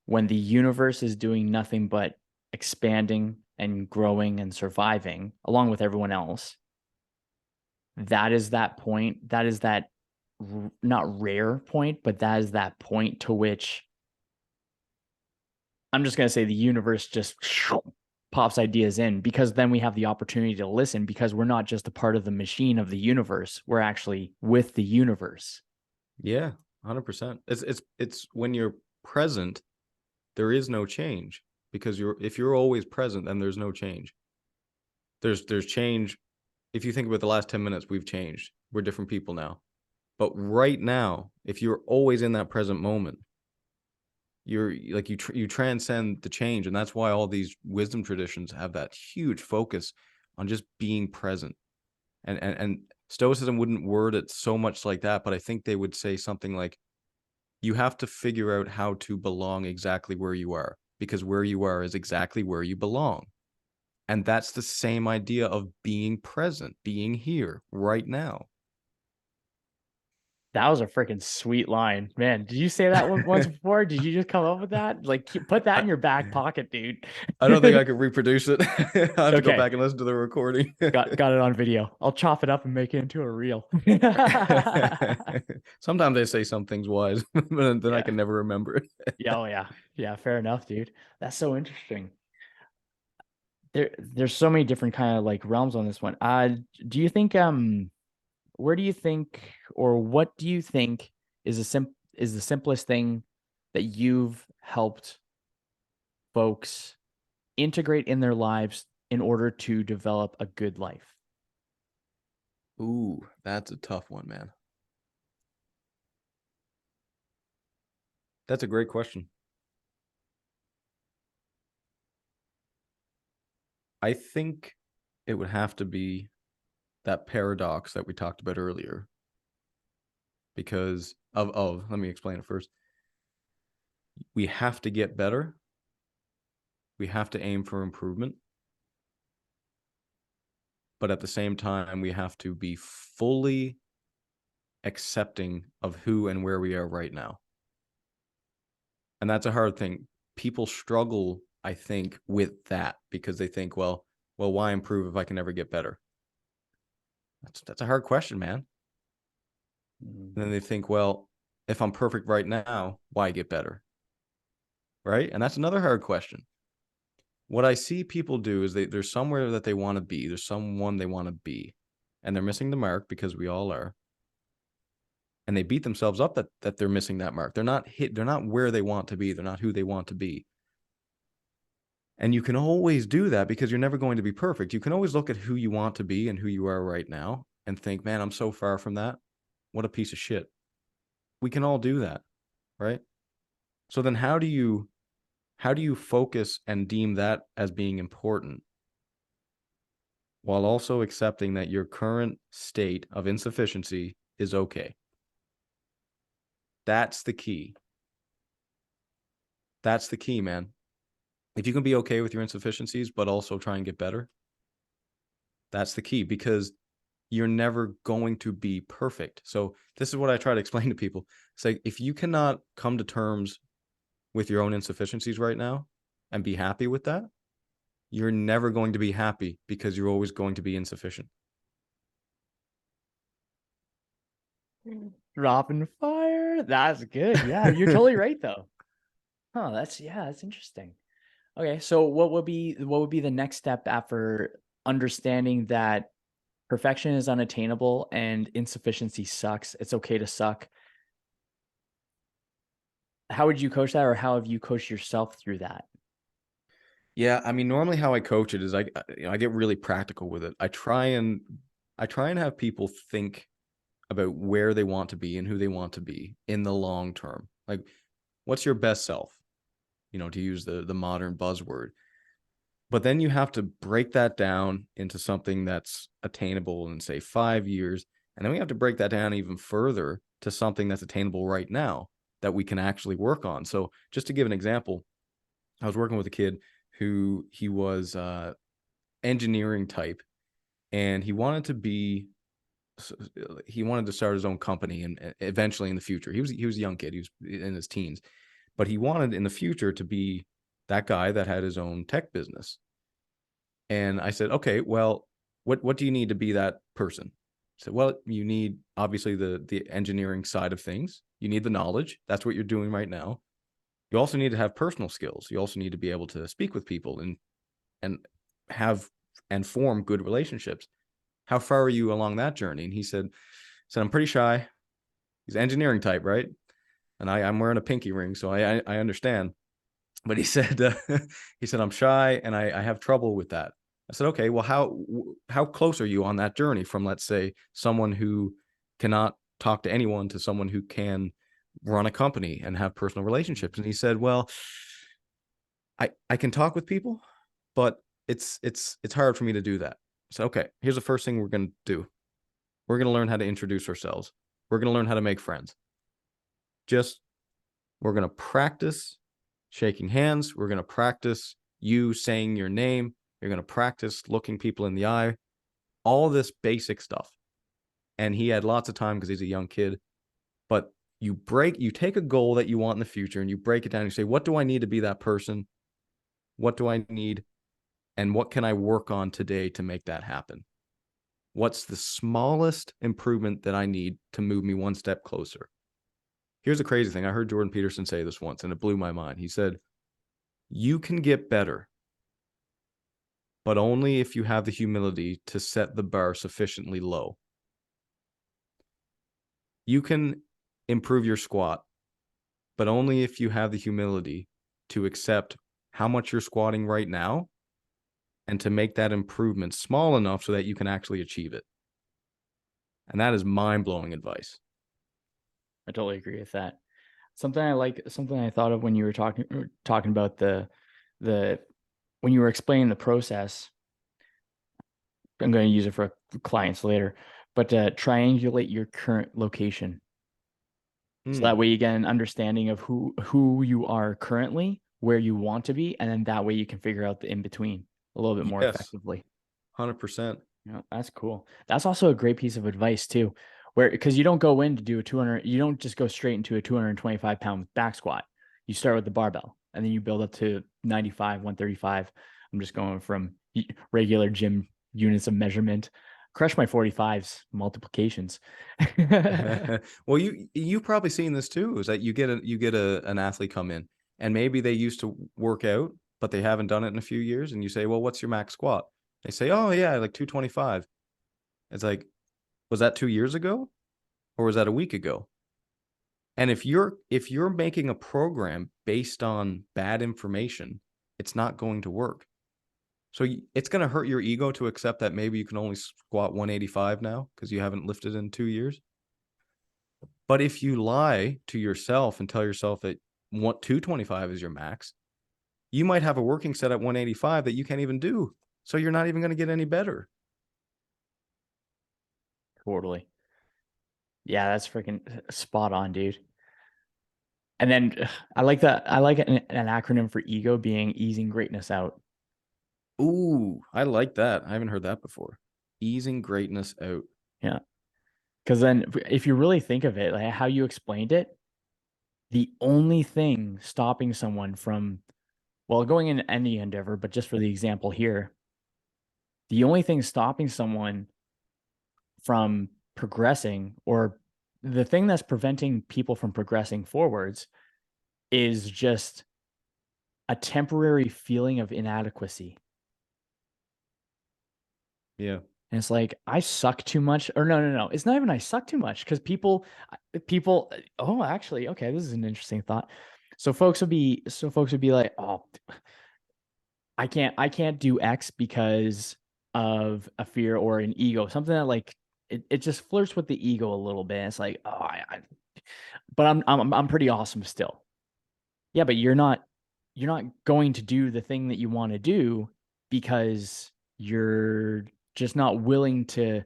when the universe is doing nothing but expanding and growing and surviving along with everyone else, that is that point, that is that not rare point, but that is that point to which I'm just going to say the universe just pops ideas in, because then we have the opportunity to listen, because we're not just a part of the machine of the universe. We're actually with the universe. Yeah, 100%. It's when you're present, there is no change, because if you're always present, then there's no change. There's change. If you think about the last 10 minutes, we've changed. We're different people now. But right now, if you're always in that present moment, you're like you transcend the change. And that's why all these wisdom traditions have that huge focus on just being present. And Stoicism wouldn't word it so much like that, but I think they would say something like, you have to figure out how to belong exactly where you are, because where you are is exactly where you belong. And that's the same idea of being present, being here right now. That was a freaking sweet line, man. Did you say that once before? Did you just come up with that? Like, put that in your back pocket, dude. I don't think I could reproduce it. I have to go Okay, back and listen to the recording. got it on video. I'll chop it up and make it into a reel. Sometimes they say some things wise, but then I Yeah. can never remember it. Yeah, oh yeah. Yeah, fair enough, dude. That's so interesting. There's so many different kind of like realms on this one. Do you think where do you think, or what do you think is the simplest thing that you've helped folks integrate in their lives in order to develop a good life? Ooh, that's a tough one, man. That's a great question. I think it would have to be that paradox that we talked about earlier, because let me explain it first. We have to get better. We have to aim for improvement. But at the same time, we have to be fully accepting of who and where we are right now. And that's a hard thing. People struggle, I think, with that, because they think, well, why improve if I can never get better? That's a hard question, man. And then they think, well, if I'm perfect right now, why get better? Right? And that's another hard question. What I see people do is there's somewhere that they want to be. There's someone they want to be. And they're missing the mark, because we all are. And they beat themselves up that they're missing that mark. They're not where they want to be. They're not who they want to be. And you can always do that, because you're never going to be perfect. You can always look at who you want to be and who you are right now and think, man, I'm so far from that. What a piece of shit. We can all do that, right? So then how do you focus and deem that as being important, while also accepting that your current state of insufficiency is okay? That's the key. That's the key, man. If you can be okay with your insufficiencies, but also try and get better, that's the key, because you're never going to be perfect. So this is what I try to explain to people. It's like, if you cannot come to terms with your own insufficiencies right now and be happy with that, you're never going to be happy, because you're always going to be insufficient. Dropping fire. That's good. Yeah, you're totally right though. Huh, that's interesting. Okay, so what would be the next step after understanding that perfection is unattainable and insufficiency sucks? It's okay to suck. How would you coach that, or how have you coached yourself through that? Yeah, I mean, normally how I coach it is I get really practical with it. I try and have people think about where they want to be and who they want to be in the long term. Like, what's your best self? To use the modern buzzword. But then you have to break that down into something that's attainable in, say, 5 years. And then we have to break that down even further to something that's attainable right now that we can actually work on. So just to give an example, I was working with a kid who he was engineering type, and he wanted to start his own company, and eventually in the future. He was a young kid. He was in his teens, but he wanted in the future to be that guy that had his own tech business. And I said, okay, well, what do you need to be that person? I said, well, you need obviously the engineering side of things. You need the knowledge. That's what you're doing right now. You also need to have personal skills. You also need to be able to speak with people and and have and form good relationships. How far are you along that journey? And he said, I'm pretty shy. He's engineering type, right? And I'm wearing a pinky ring, so I understand. But he said, I'm shy and I have trouble with that. I said, okay, well, how close are you on that journey from, let's say, someone who cannot talk to anyone to someone who can run a company and have personal relationships? And he said, well, I can talk with people, but it's hard for me to do that. So, okay, here's the first thing we're going to do. We're going to learn how to introduce ourselves. We're going to learn how to make friends. We're going to practice shaking hands. We're going to practice you saying your name. You're going to practice looking people in the eye, all this basic stuff. And he had lots of time because he's a young kid. But you take a goal that you want in the future and you break it down and you say, what do I need to be that person? What do I need? And what can I work on today to make that happen? What's the smallest improvement that I need to move me one step closer? Here's the crazy thing. I heard Jordan Peterson say this once, and it blew my mind. He said, you can get better, but only if you have the humility to set the bar sufficiently low. You can improve your squat, but only if you have the humility to accept how much you're squatting right now and to make that improvement small enough so that you can actually achieve it. And that is mind-blowing advice. I totally agree with that. Something I thought of when you were talking about the when you were explaining the process. I'm going to use it for clients later, but triangulate your current location. So that way you get an understanding of who you are currently, where you want to be, and then that way you can figure out the in-between a little bit more effectively. 100%. Yeah, that's cool. That's also a great piece of advice too, because you don't go in to do a 200, you don't just go straight into a 225-pound back squat. You start with the barbell and then you build up to 95, 135. I'm just going from regular gym units of measurement. Crush my 45s multiplications. Well, you've probably seen this too, is that you get an athlete come in and maybe they used to work out, but they haven't done it in a few years. And you say, well, what's your max squat? They say, oh yeah, like 225. It's like, was that 2 years ago or was that a week ago? And if you're making a program based on bad information, it's not going to work. So it's going to hurt your ego to accept that maybe you can only squat 185 now because you haven't lifted in 2 years. But if you lie to yourself and tell yourself that 225 is your max, you might have a working set at 185 that you can't even do. So you're not even going to get any better. Totally. Yeah, that's freaking spot on, dude. And then I like that. I like an acronym for ego being easing greatness out. Ooh, I like that. I haven't heard that before. Easing greatness out. Yeah. Because then if you really think of it, like how you explained it, the only thing stopping someone from, well, going in any endeavor, but just for the example here, the only thing stopping someone from progressing, or the thing that's preventing people from progressing forwards, is just a temporary feeling of inadequacy. Yeah. And it's like, I suck too much. Or no. It's not even I suck too much, because people, oh, actually, okay, this is an interesting thought. So folks would be like, oh, I can't do X because of a fear or an ego, something that like it just flirts with the ego a little bit. It's like, oh, but I'm pretty awesome still. Yeah, but you're not going to do the thing that you want to do because you're just not willing to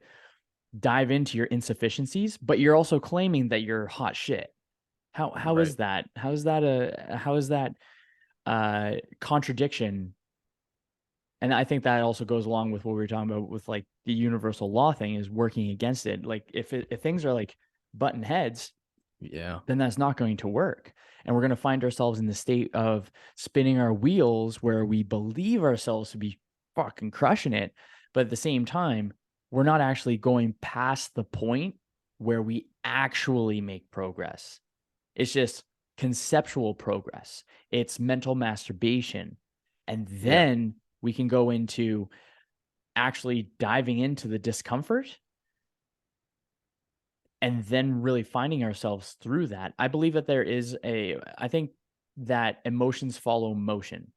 dive into your insufficiencies, but you're also claiming that you're hot shit. How Right. is that? How is that contradiction? And I think that also goes along with what we were talking about with like the universal law thing, is working against it. Like if things are like button heads, Yeah. then that's not going to work. And we're going to find ourselves in the state of spinning our wheels where we believe ourselves to be fucking crushing it. But at the same time, we're not actually going past the point where we actually make progress. It's just conceptual progress. It's mental masturbation. And Yeah. then We can go into actually diving into the discomfort and then really finding ourselves through that. I believe that I think that emotions follow motion,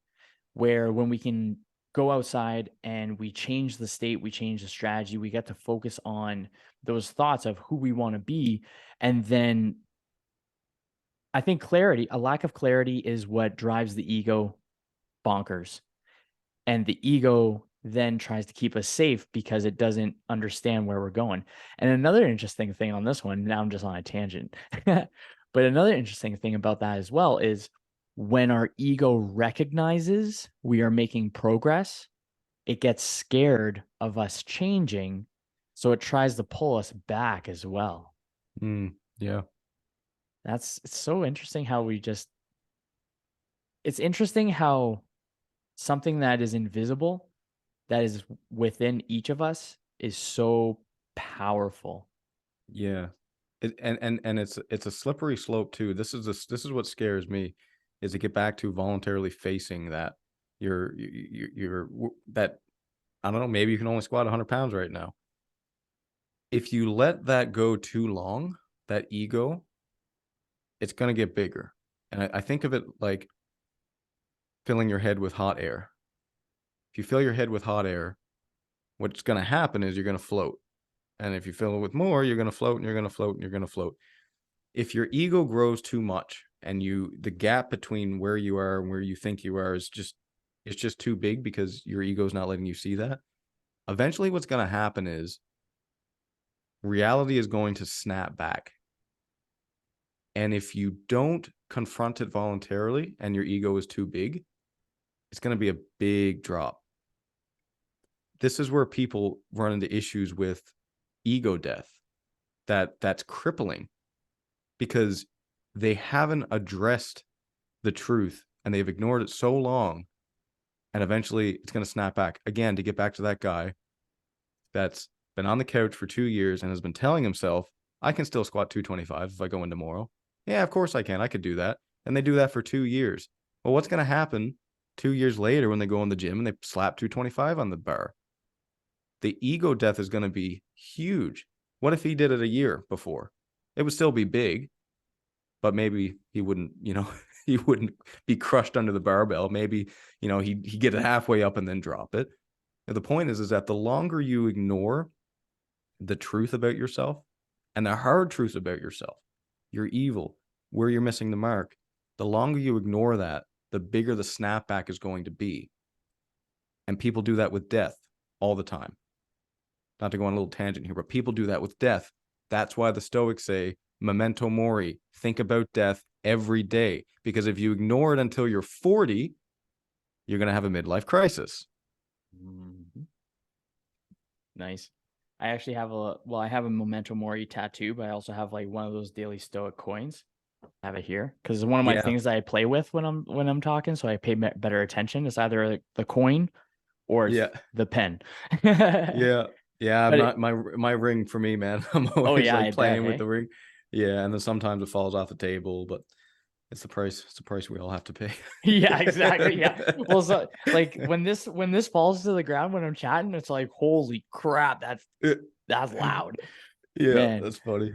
where when we can go outside and we change the state, we change the strategy, we get to focus on those thoughts of who we want to be. And then I think a lack of clarity is what drives the ego bonkers. And the ego then tries to keep us safe because it doesn't understand where we're going. And another interesting thing on this one, now I'm just on a tangent, but another interesting thing about that as well is when our ego recognizes we are making progress, it gets scared of us changing. So it tries to pull us back as well. Yeah. It's so interesting how it's interesting how something that is invisible, that is within each of us, is so powerful. Yeah. And it's a slippery slope too. This is what scares me, is to get back to voluntarily facing that you're that, I don't know, maybe you can only squat 100 pounds right now. If you let that go too long, that ego, it's going to get bigger. And I think of it like filling your head with hot air. If you fill your head with hot air, what's going to happen is you're going to float. And if you fill it with more, you're going to float and you're going to float and you're going to float. If your ego grows too much and the gap between where you are and where you think you are is just too big because your ego is not letting you see that, eventually what's going to happen is reality is going to snap back. And if you don't confront it voluntarily and your ego is too big, it's going to be a big drop. This is where people run into issues with ego death. That's crippling because they haven't addressed the truth and they've ignored it so long, and eventually it's going to snap back again. To get back to that guy that's been on the couch for 2 years and has been telling himself, I can still squat 225 if I go in tomorrow. Yeah, of course I can. I could do that. And they do that for 2 years. Well, what's going to happen 2 years later when they go in the gym and they slap 225 on the bar? The ego death is going to be huge. What if he did it a year before? It would still be big, but maybe he wouldn't, he wouldn't be crushed under the barbell. Maybe, he'd get it halfway up and then drop it. And the point is that the longer you ignore the truth about yourself and the hard truth about yourself, you're evil, where you're missing the mark, the longer you ignore that, the bigger the snapback is going to be. And people do that with death all the time. Not to go on a little tangent here, but people do that with death. That's why the Stoics say, memento mori, think about death every day. Because if you ignore it until you're 40, you're going to have a midlife crisis. Mm-hmm. Nice. I actually have I have a memento mori tattoo, but I also have like one of those daily Stoic coins. I have it here because it's one of my things that I play with when I'm talking, so I pay better attention. It's either the coin or the pen. Yeah, But my ring for me, man. I'm always like playing with the ring. Yeah, and then sometimes it falls off the table, but it's the price. It's the price we all have to pay. Yeah, exactly. Yeah. Well, so like when this falls to the ground when I'm chatting, it's like, holy crap, that's loud. Yeah, Man, that's funny.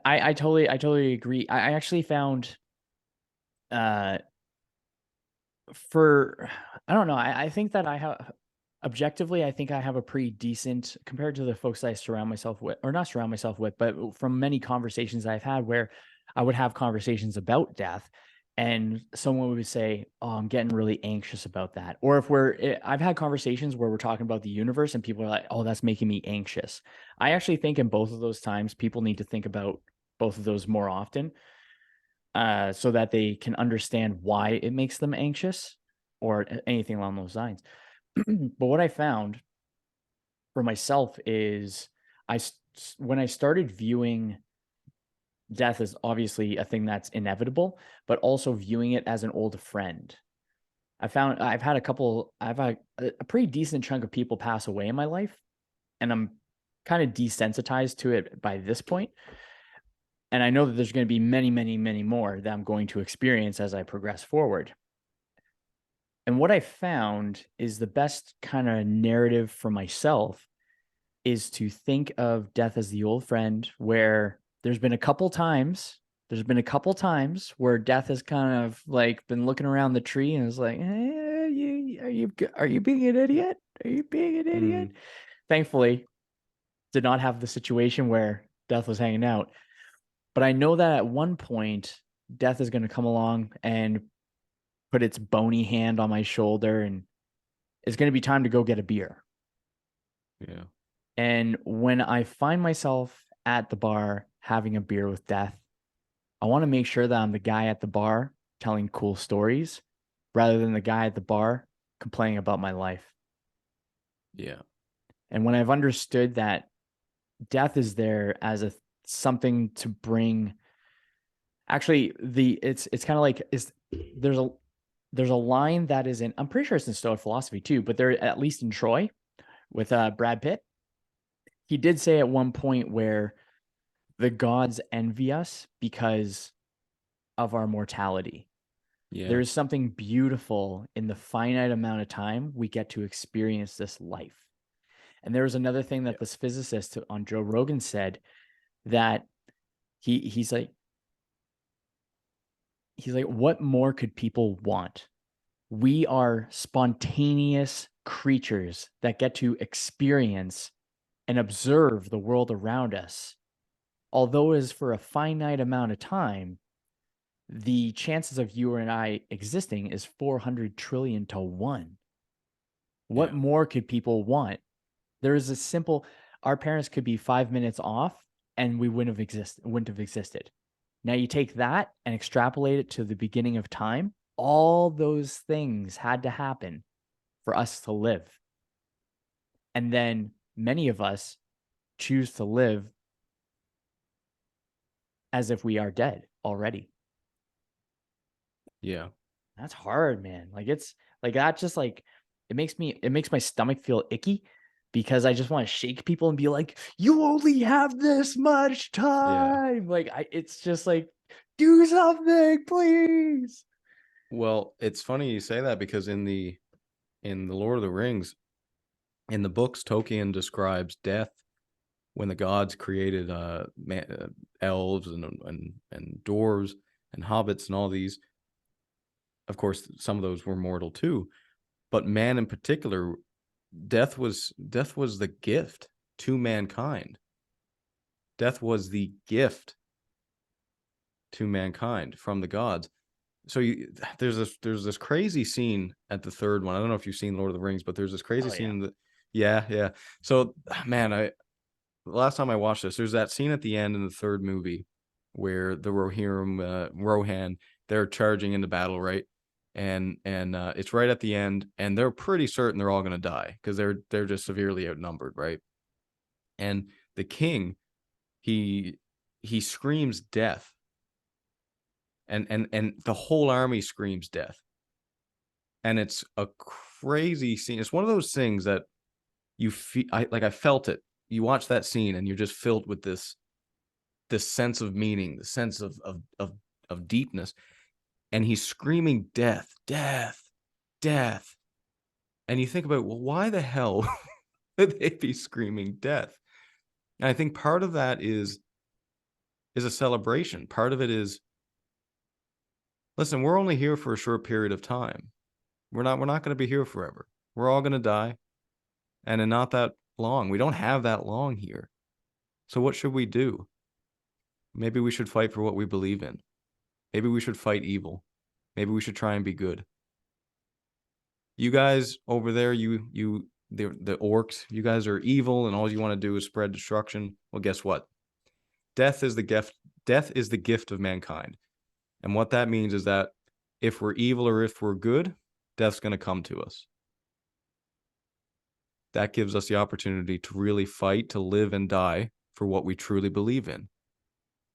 I totally agree. I actually found for I don't know. I think that I have objectively, I think I have a pretty decent compared to the folks that I surround myself with, or not surround myself with, but from many conversations I've had where I would have conversations about death and someone would say, oh, I'm getting really anxious about that. Or if I've had conversations where we're talking about the universe and people are like, oh, that's making me anxious. I actually think in both of those times, people need to think about both of those more often. So that they can understand why it makes them anxious or anything along those lines. But what I found for myself is when I started viewing death as obviously a thing that's inevitable, but also viewing it as an old friend. I've had a pretty decent chunk of people pass away in my life, and I'm kind of desensitized to it by this point. And I know that there's going to be many, many, many more that I'm going to experience as I progress forward. And what I found is the best kind of narrative for myself is to think of death as the old friend, where there's been a couple times where death has kind of like been looking around the tree and is like, are you being an idiot? Are you being an idiot? Thankfully, did not have the situation where death was hanging out. But I know that at one point, death is going to come along and put its bony hand on my shoulder, and it's going to be time to go get a beer. Yeah. And when I find myself at the bar having a beer with death, I want to make sure that I'm the guy at the bar telling cool stories rather than the guy at the bar complaining about my life. Yeah. And when I've understood that death is there as a something to bring, actually it's kind of like there's a there's a line that is in, I'm pretty sure it's in Stoic philosophy too, but there, at least in Troy with Brad Pitt, he did say at one point where the gods envy us because of our mortality. Yeah. There is something beautiful in the finite amount of time we get to experience this life. And there was another thing that this physicist on Joe Rogan said, that he's like, what more could people want? We are spontaneous creatures that get to experience and observe the world around us. Although it is for a finite amount of time, the chances of you and I existing is 400 trillion to 1. What Yeah. more could people want? There is a simple, our parents could be 5 minutes off and we wouldn't have existed. Now you take that and extrapolate it to the beginning of time. All those things had to happen for us to live. And then many of us choose to live as if we are dead already. Yeah. That's hard, man. Like, it's like that, just like it makes my stomach feel icky because I just want to shake people and be like, you only have this much Yeah. time. Like, it's just like, do something, please. Well, it's funny you say that because in the Lord of the Rings, in the books, Tolkien describes death when the gods created elves and dwarves and hobbits and all these. Of course, some of those were mortal too, but man in particular, death was the gift to mankind. Death was the gift to mankind from the gods. So there's this crazy scene at the third one. I don't know if you've seen Lord of the Rings, but there's this crazy scene in the yeah. So man, the last time I watched this, there's that scene at the end in the third movie where the Rohan, they're charging into battle, right? And it's right at the end, and they're pretty certain they're all gonna die because they're just severely outnumbered, right? And the king, he screams death, and the whole army screams death, and it's a crazy scene. It's one of those things that you feel, I felt it. You watch that scene and you're just filled with this sense of meaning, the sense of deepness, and he's screaming death, death, death, and you think about, well, why the hell would they be screaming death? And I think part of that is a celebration. Part of it is, listen, we're only here for a short period of time. We're not going to be here forever. We're all going to die, and in not that long. We don't have that long here. So what should we do? Maybe we should fight for what we believe in. Maybe we should fight evil. Maybe we should try and be good. You guys over there, the orcs, you guys are evil and all you want to do is spread destruction. Well, guess what? Death is the gift. Death is the gift of mankind. And what that means is that if we're evil or if we're good, death's going to come to us. That gives us the opportunity to really fight, to live and die for what we truly believe in.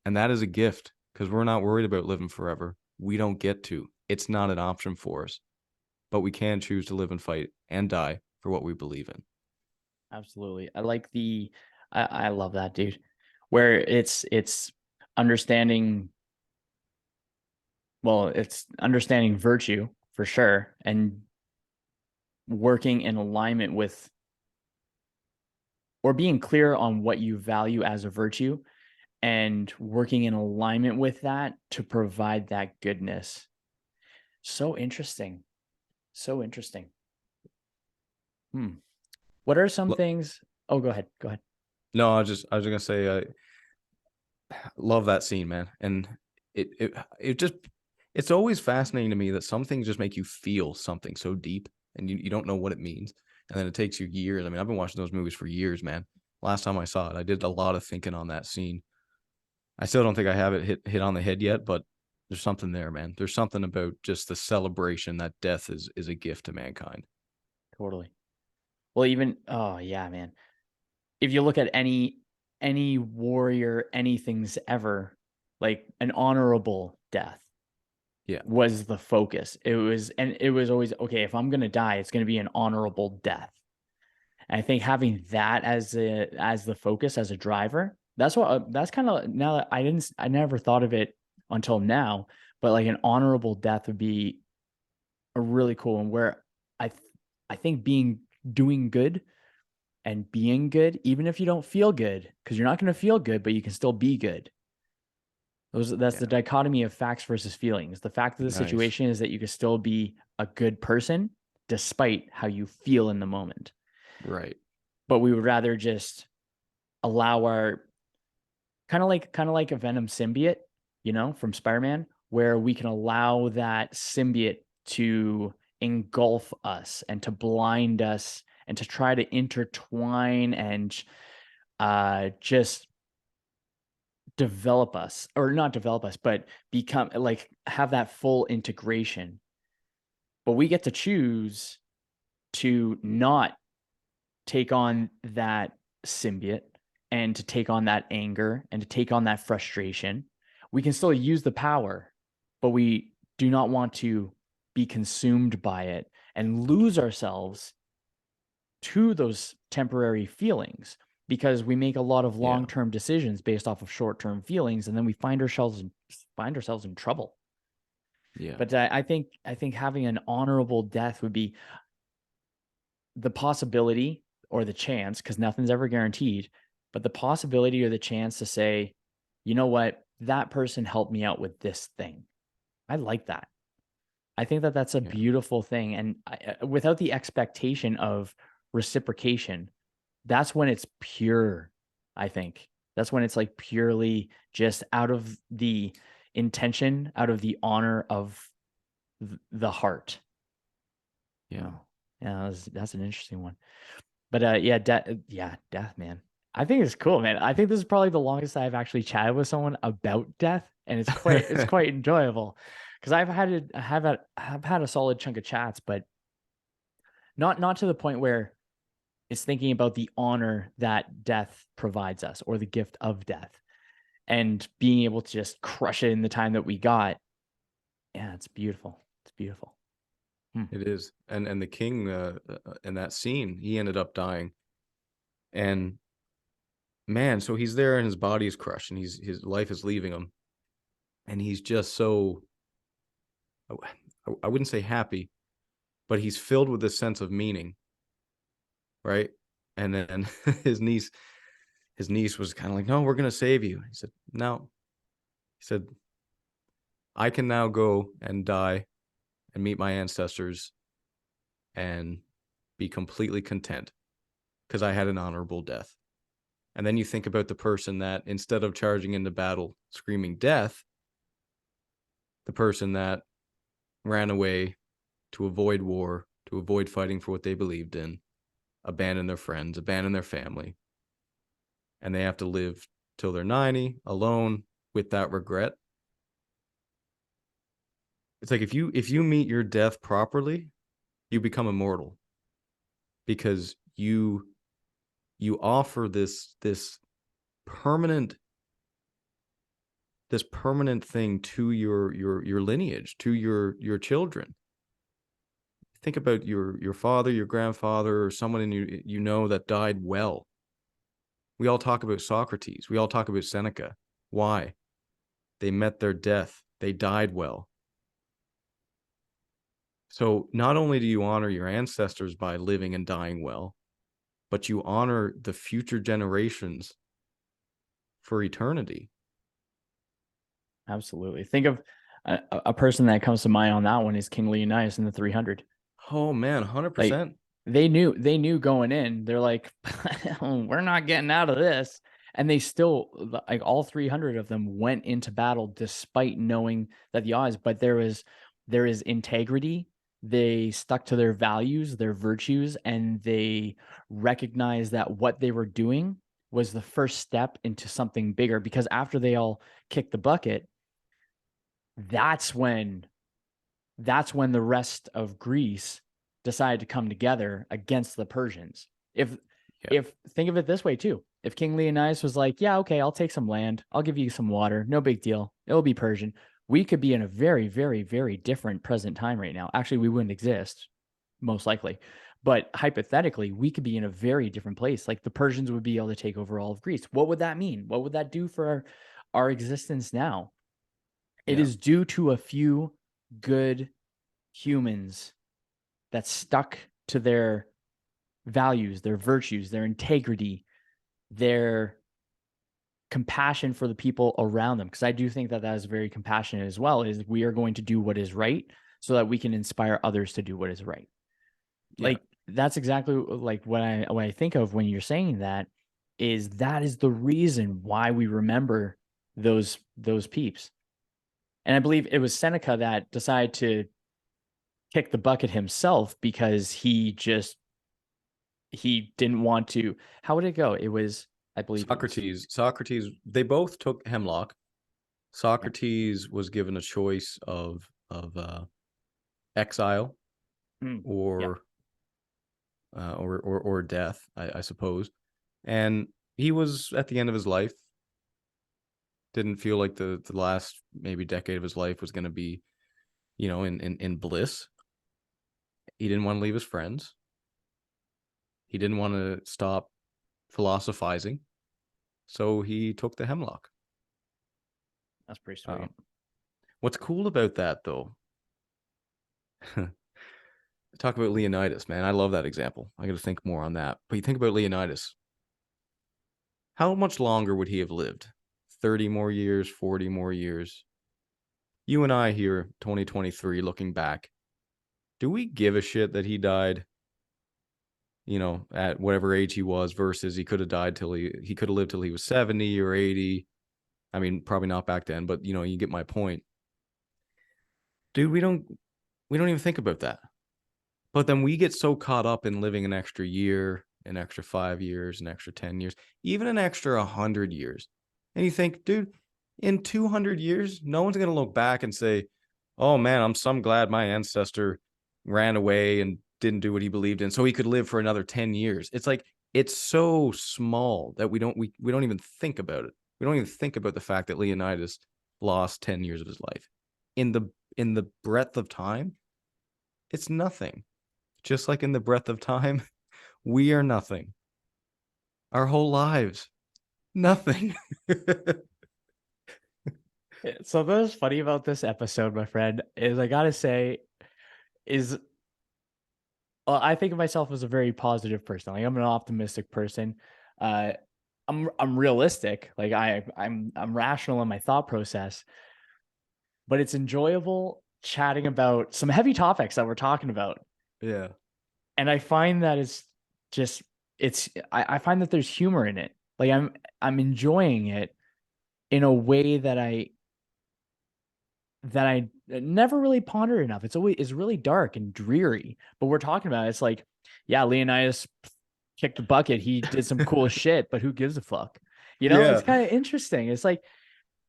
And that is a gift because we're not worried about living forever. We don't get to. It's not an option for us. But we can choose to live and fight and die for what we believe in. Absolutely. I love that, dude. Where it's understanding, well, it's understanding virtue for sure, and working in alignment with, or being clear on what you value as a virtue and working in alignment with that to provide that goodness. So interesting. So interesting. What are some things? Oh, go ahead. Go ahead. No, I was gonna say, love that scene, man. And it just, it's always fascinating to me that some things just make you feel something so deep, and you don't know what it means, and then it takes you years. I mean, I've been watching those movies for years, man. Last time I saw it, I did a lot of thinking on that scene. I still don't think I have it hit on the head yet, but there's something there, man. There's something about just the celebration that death is a gift to mankind. Totally. Well, even, oh yeah, man. If you look at any warrior, anything's ever, like an honorable death Yeah, was the focus. It was always, okay, if I'm going to die, it's going to be an honorable death. And I think having that as the focus, as a driver, that's kind of, now that I never thought of it until now, but like an honorable death would be a really cool one, where I think doing good and being good, even if you don't feel good, because you're not going to feel good, but you can still be good. That's the yeah, dichotomy of facts versus feelings. The fact of the nice. situation is that you can still be a good person despite how you feel in the moment. Right. But we would rather just allow our, kind of like a Venom symbiote, from Spider-Man, where we can allow that symbiote to engulf us and to blind us and to try to intertwine and just develop us, or not develop us, but become, like, have that full integration. But we get to choose to not take on that symbiote and to take on that anger and to take on that frustration. We can still use the power, but we do not want to be consumed by it and lose ourselves to those temporary feelings, because we make a lot of Yeah, long-term decisions based off of short-term feelings, and then we find ourselves in trouble. yeah, But I think having an honorable death would be the possibility, or the chance, because nothing's ever guaranteed, but the possibility or the chance to say, you know what, that person helped me out with this thing. I like that. I think that that's a yeah, beautiful thing. And without the expectation of reciprocation, that's when it's pure. I think that's when it's like purely just out of the intention, out of the honor of the heart. yeah. Oh, yeah, that's an interesting one. But yeah, death, man. I think it's cool, man. I think this is probably the longest I've actually chatted with someone about death, and it's quite enjoyable, because I've had a solid chunk of chats, but not to the point where it's thinking about the honor that death provides us, or the gift of death, and being able to just crush it in the time that we got. Yeah, it's beautiful. It's beautiful. Hmm. It is. And the king, in that scene, he ended up dying. And man, so he's there and his body is crushed and his life is leaving him. And he's just so, I wouldn't say happy, but he's filled with this sense of meaning, right? And then his niece, his niece was kind of like, "No, we're gonna save you." He said, "No." He said, "I can now go and die and meet my ancestors and be completely content because I had an honorable death." And then you think about the person that, instead of charging into battle screaming death, the person that ran away to avoid war, to avoid fighting for what they believed in, abandon their friends, abandon their family, and they have to live till they're 90 alone with that regret. It's like if you meet your death properly, you become immortal because you offer this permanent this permanent thing to your lineage, to your children. Think about your father, your grandfather, or someone in you know that died well. We all talk about Socrates. We all talk about Seneca. Why? They met their death. They died well. So not only do you honor your ancestors by living and dying well, but you honor the future generations for eternity. Absolutely. Think of a person that comes to mind on that one is King Leonidas in the 300. Oh man, Like 100%. they knew going in, they're like, we're not getting out of this. And they still, like, all 300 of them went into battle despite knowing that the odds, but there is integrity. They stuck to their values, their virtues, and they recognized that what they were doing was the first step into something bigger. Because after they all kicked the bucket, that's when the rest of Greece decided to come together against the Persians. If think of it this way too, if King Leonidas was like, yeah, okay, I'll take some land, I'll give you some water, no big deal, it'll be Persian, we could be in a very, very, very different present time right now. Actually, we wouldn't exist, most likely. But hypothetically, we could be in a very different place. Like the Persians would be able to take over all of Greece. What would that mean? What would that do for our existence now? It Yeah. is due to a few good humans that stuck to their values, their virtues, their integrity, their compassion for the people around them. Because I do think that is very compassionate as well, is we are going to do what is right so that we can inspire others to do what is right. Yeah. Like that's exactly like what I think of when you're saying that is the reason why we remember those peeps. And I believe it was Seneca that decided to kick the bucket himself because he didn't want to. How would it go? It was, I believe it was. Socrates, they both took hemlock. Socrates was given a choice of exile Yeah. or or death, I suppose. And he was at the end of his life, didn't feel like the last maybe decade of his life was going to be, in bliss. He didn't want to leave his friends. He didn't want to stop philosophizing. So he took the hemlock. That's pretty sweet. What's cool about that, though, talk about Leonidas, man. I love that example. I got to think more on that. But you think about Leonidas. How much longer would he have lived? 30 more years, 40 more years? You and I here, 2023, looking back, do we give a shit that he died, at whatever age he was versus he could have died till he could have lived till he was 70 or 80? I mean, probably not back then, but you get my point. Dude, we don't even think about that. But then we get so caught up in living an extra year, an extra 5 years, an extra 10 years, even an extra 100 years. And you think, dude, in 200 years, no one's going to look back and say, oh man, I'm so glad my ancestor ran away and didn't do what he believed in so he could live for another 10 years. It's like, it's so small that we don't even think about it. We don't even think about the fact that Leonidas lost 10 years of his life. In the breadth of time, it's nothing. Just like in the breadth of time, we are nothing. Our whole lives, nothing. So what's funny about this episode, my friend, is I gotta say, is I think of myself as a very positive person. Like I'm an optimistic person. Uh, I'm realistic. Like I'm rational in my thought process, but it's enjoyable chatting about some heavy topics that we're talking about. Yeah. And I find that I find that there's humor in it. Like I'm enjoying it in a way that I never really pondered enough. It's really dark and dreary, but we're talking about it. It's like, yeah, Leonidas kicked the bucket. He did some cool shit, but who gives a fuck? Yeah. It's kind of interesting. It's like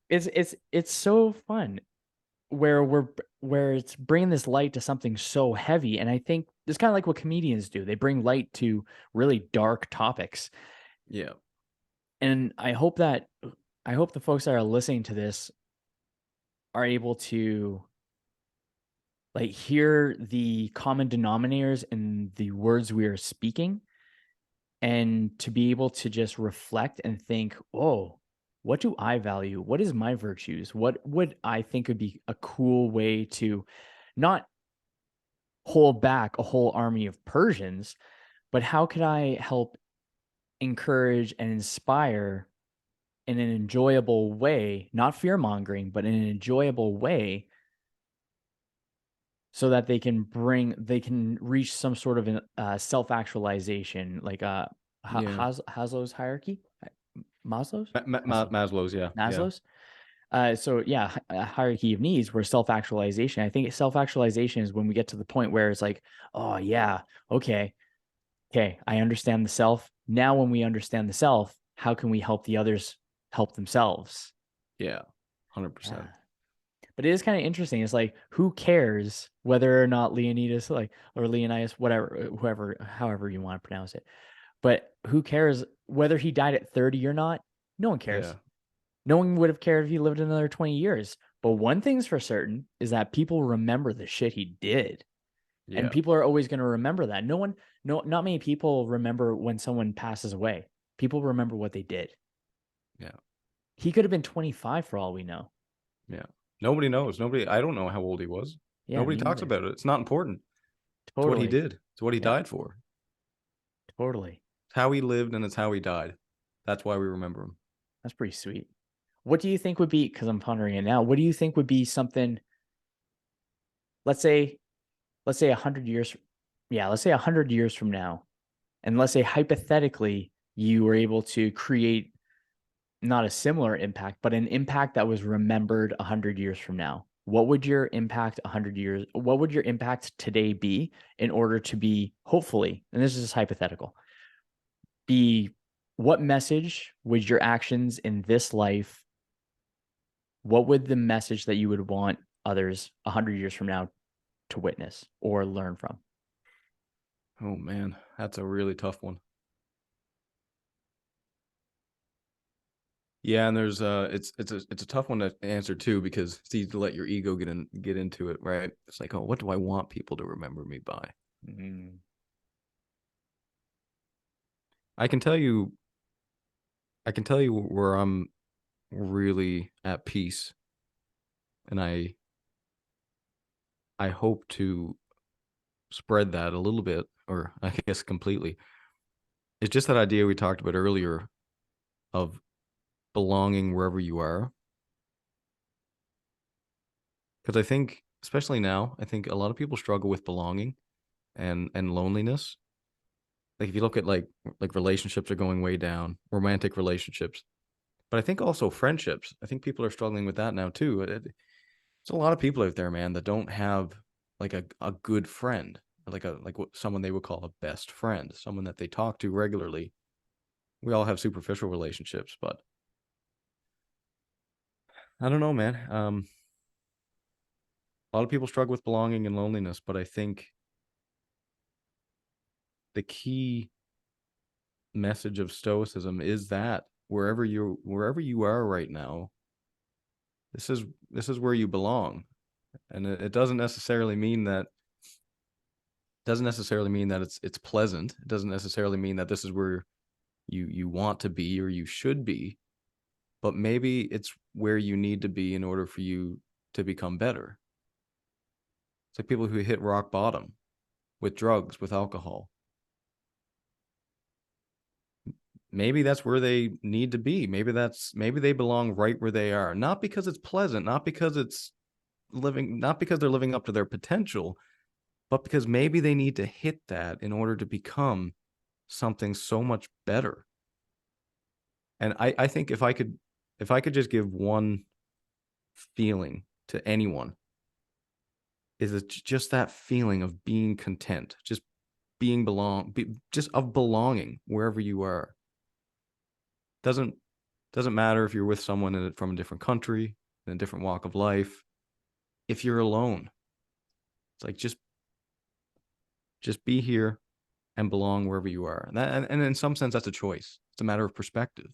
it's so fun where it's bringing this light to something so heavy. And I think it's kind of like what comedians do. They bring light to really dark topics. Yeah. And I hope the folks that are listening to this are able to like hear the common denominators in the words we are speaking and to be able to just reflect and think, oh, what do I value? What is my virtues? What would I think would be a cool way to not hold back a whole army of Persians, but how could I help encourage and inspire in an enjoyable way, not fear mongering, but in an enjoyable way, so that they can reach some sort of self-actualization, like Yeah. Maslow's hierarchy, Maslow's, Maslow's, yeah. Yeah. Maslow's. So yeah, a hierarchy of needs where self-actualization. I think self-actualization is when we get to the point where it's like, oh yeah, okay, I understand the self. Now, when we understand the self, how can we help the others help themselves? Yeah. Yeah. 100%. But it is kind of interesting. It's like, who cares whether or not Leonidas, like, or Leonidas, whatever, whoever, however you want to pronounce it. But who cares whether he died at 30 or not? No one cares. Yeah. No one would have cared if he lived another 20 years. But one thing's for certain is that people remember the shit he did. And Yeah. people are always going to remember that. Not many people remember when someone passes away. People remember what they did. Yeah. He could have been 25 for all we know. Yeah. Nobody knows. I don't know how old he was. Yeah, Nobody me talks neither. about it. It's not important. It's what he Totally. did. It's what he Yep, died for. totally. It's how he lived and it's how he died. That's why we remember him. That's pretty sweet. What do you think would be, because I'm pondering it now, what do you think would be something, let's say 100 years, yeah, let's say 100 years from now, and let's say hypothetically you were able to create not a similar impact, but an impact that was remembered 100 years from now. What would your impact 100 years, what would your impact today be in order to be, hopefully, and this is just hypothetical, be, what message would your actions in this life, what would the message that you would want others 100 years from now to witness or learn from? Oh man, that's a really tough one. Yeah, and there's it's a tough one to answer too, because it's easy to let your ego get into it, right? It's like, oh, what do I want people to remember me by? Mm. I can tell you where I'm really at peace, and I hope to spread that a little bit, or I guess completely. It's just that idea we talked about earlier of belonging wherever you are. Because I think, especially now, I think a lot of people struggle with belonging and loneliness. Like if you look at like relationships are going way down, romantic relationships, but I think also friendships. I think people are struggling with that now too. There's a lot of people out there, man, that don't have like a good friend, like what someone they would call a best friend, someone that they talk to regularly. We all have superficial relationships, but I don't know, man. A lot of people struggle with belonging and loneliness, but I think the key message of stoicism is that wherever you are right now, this is where you belong. And it doesn't necessarily mean that it's pleasant. It doesn't necessarily mean that this is where you want to be or you should be, but maybe it's where you need to be in order for you to become better. It's like people who hit rock bottom with drugs, with alcohol. Maybe that's where they need to be. Maybe they belong right where they are. Not because it's pleasant, not because they're living up to their potential, but because maybe they need to hit that in order to become something so much better. And I think if I could just give one feeling to anyone, is it just that feeling of being content, just just of belonging wherever you are. Doesn't doesn't matter if you're with someone from a different country, in a different walk of life. If you're alone, it's like just be here and belong wherever you are. And in some sense, that's a choice. It's a matter of perspective.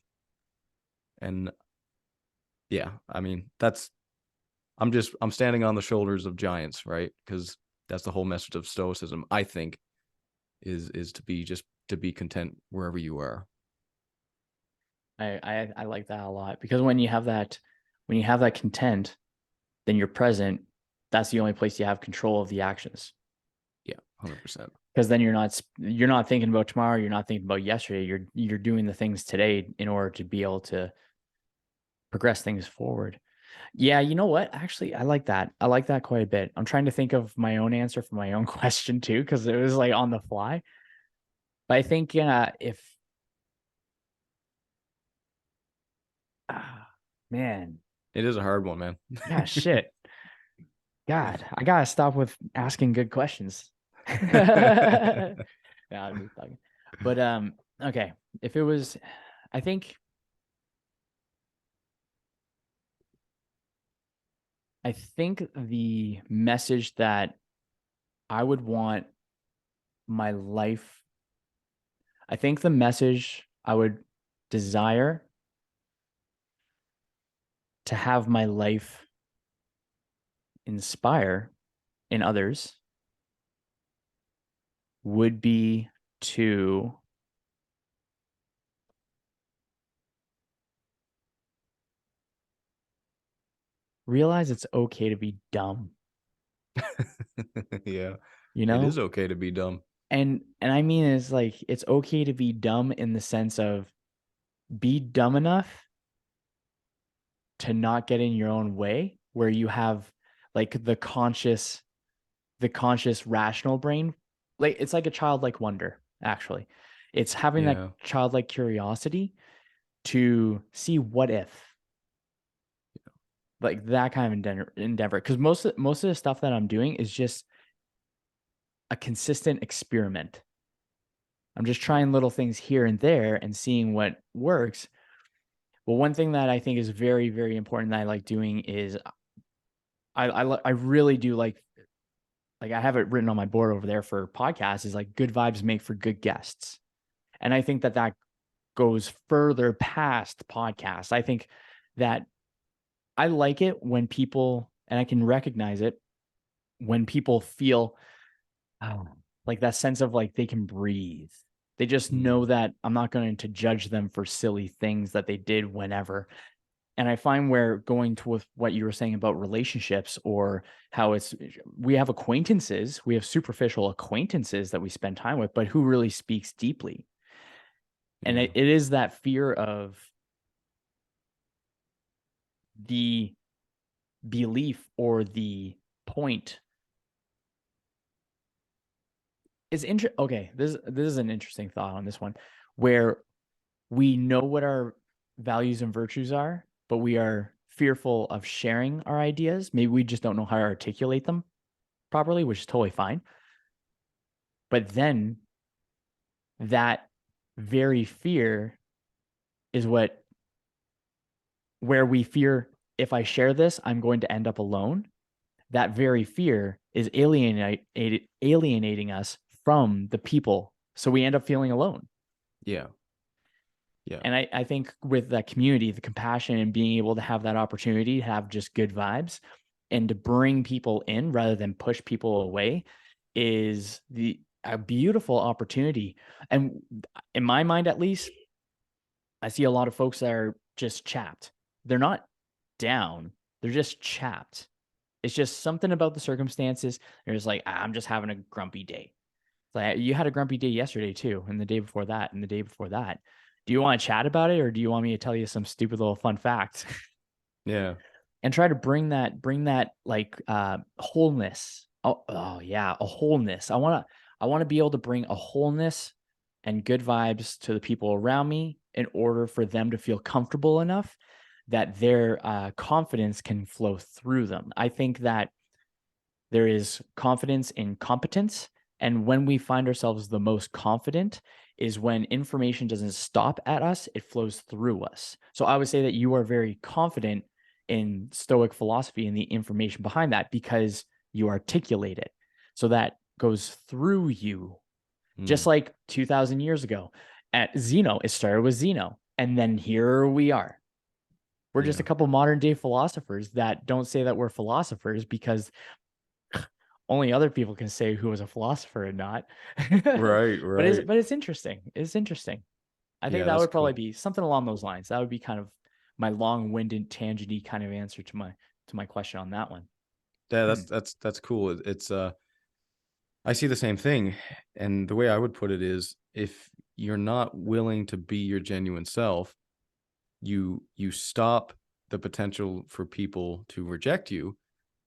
And yeah, I mean, I'm standing on the shoulders of giants, right? Because that's the whole message of stoicism, I think, is to be content wherever you are. I like that a lot, because when you have that content, then you're present. That's the only place you have control of the actions. Yeah, 100%. Because then you're not thinking about tomorrow, you're not thinking about yesterday. You're doing the things today in order to be able to progress things forward. Yeah, you know what? Actually, I like that. I like that quite a bit. I'm trying to think of my own answer for my own question too, because it was like on the fly. But I think if man, It is a hard one, man. yeah, shit. God, I gotta stop with asking good questions. Yeah, I'm just talking. But okay. If it was, I think the message that I would want my life, I think the message I would desire to have my life inspire in others would be to realize it's okay to be dumb, Yeah, you it know? is okay to be dumb. And I mean it's like it's okay to be dumb in the sense of be dumb enough to not get in your own way where you have like the conscious rational brain. Like it's like a childlike wonder, actually. It's having that Yeah, childlike curiosity to see what if, like that kind of endeavor. Because most of the stuff that I'm doing is just a consistent experiment. I'm just trying little things here and there and seeing what works. Well, one thing that I think is very, very important that I like doing is I really do like I have it written on my board over there for podcasts is like good vibes make for good guests. And I think that goes further past podcasts. I think that I like it when people, and I can recognize it when people feel oh, like that sense of like they can breathe. They just know mm, that I'm not going to judge them for silly things that they did whenever. And I find where going to with what you were saying about relationships or how we have acquaintances, we have superficial acquaintances that we spend time with, but who really speaks deeply? And yeah, it is that fear of the belief or the point is okay. This is an interesting thought on this one, where we know what our values and virtues are, but we are fearful of sharing our ideas. Maybe we just don't know how to articulate them properly, which is totally fine. But then that very fear is where we fear if I share this, I'm going to end up alone. That very fear is alienating us from the people. So we end up feeling alone. yeah, yeah, And I think with that community, the compassion and being able to have that opportunity to have just good vibes and to bring people in rather than push people away is a beautiful opportunity. And in my mind, at least, I see a lot of folks that are just chapped. They're not down, they're just chapped. It's just something about the circumstances. They're just like, I'm just having a grumpy day. It's like you had a grumpy day yesterday too, and the day before that, and the day before that. Do you want to chat about it, or do you want me to tell you some stupid little fun facts yeah, and try to bring that like wholeness? Oh yeah, a wholeness. I want to be able to bring a wholeness and good vibes to the people around me in order for them to feel comfortable enough that their confidence can flow through them. I think that there is confidence in competence. And when we find ourselves the most confident is when information doesn't stop at us, it flows through us. So I would say that you are very confident in Stoic philosophy and the information behind that because you articulate it. So that goes through you, just mm, like 2000 years ago at Zeno, it started with Zeno. And then here we are. We're just yeah. a couple modern day philosophers that don't say that we're philosophers because only other people can say who was a philosopher and not. Right, right. But it's interesting. It's interesting. I think Yeah, that that's would probably cool. be something along those lines. That would be kind of my long-winded, tangenty kind of answer to my question on that one. Yeah, Hmm. that's cool. It's I see the same thing. And the way I would put it is, if you're not willing to be your genuine self, you stop the potential for people to reject you,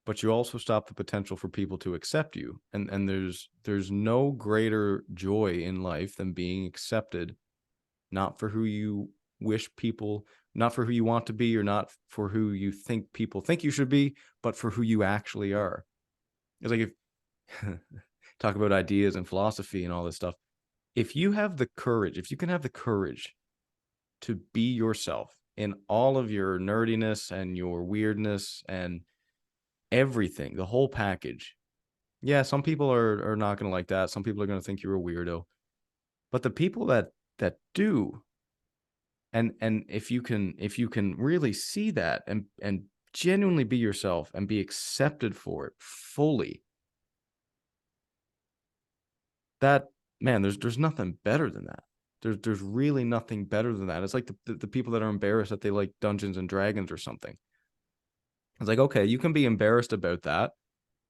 but you also stop the potential for people to accept you. And there's no greater joy in life than being accepted, not for who you wish people, not for who you want to be, or not for who you think people think you should be, but for who you actually are. It's like, if talk about ideas and philosophy and all this stuff. If you have the courage, if you can have the courage to be yourself in all of your nerdiness and your weirdness and everything, the whole package. Yeah, some people are not going to like that. Some people are going to think you're a weirdo. But the people that do, and if you can really see that and genuinely be yourself and be accepted for it fully, that, man, there's nothing better than that. There's really nothing better than that. It's like the people that are embarrassed that they like Dungeons and Dragons or something. It's like, okay, you can be embarrassed about that.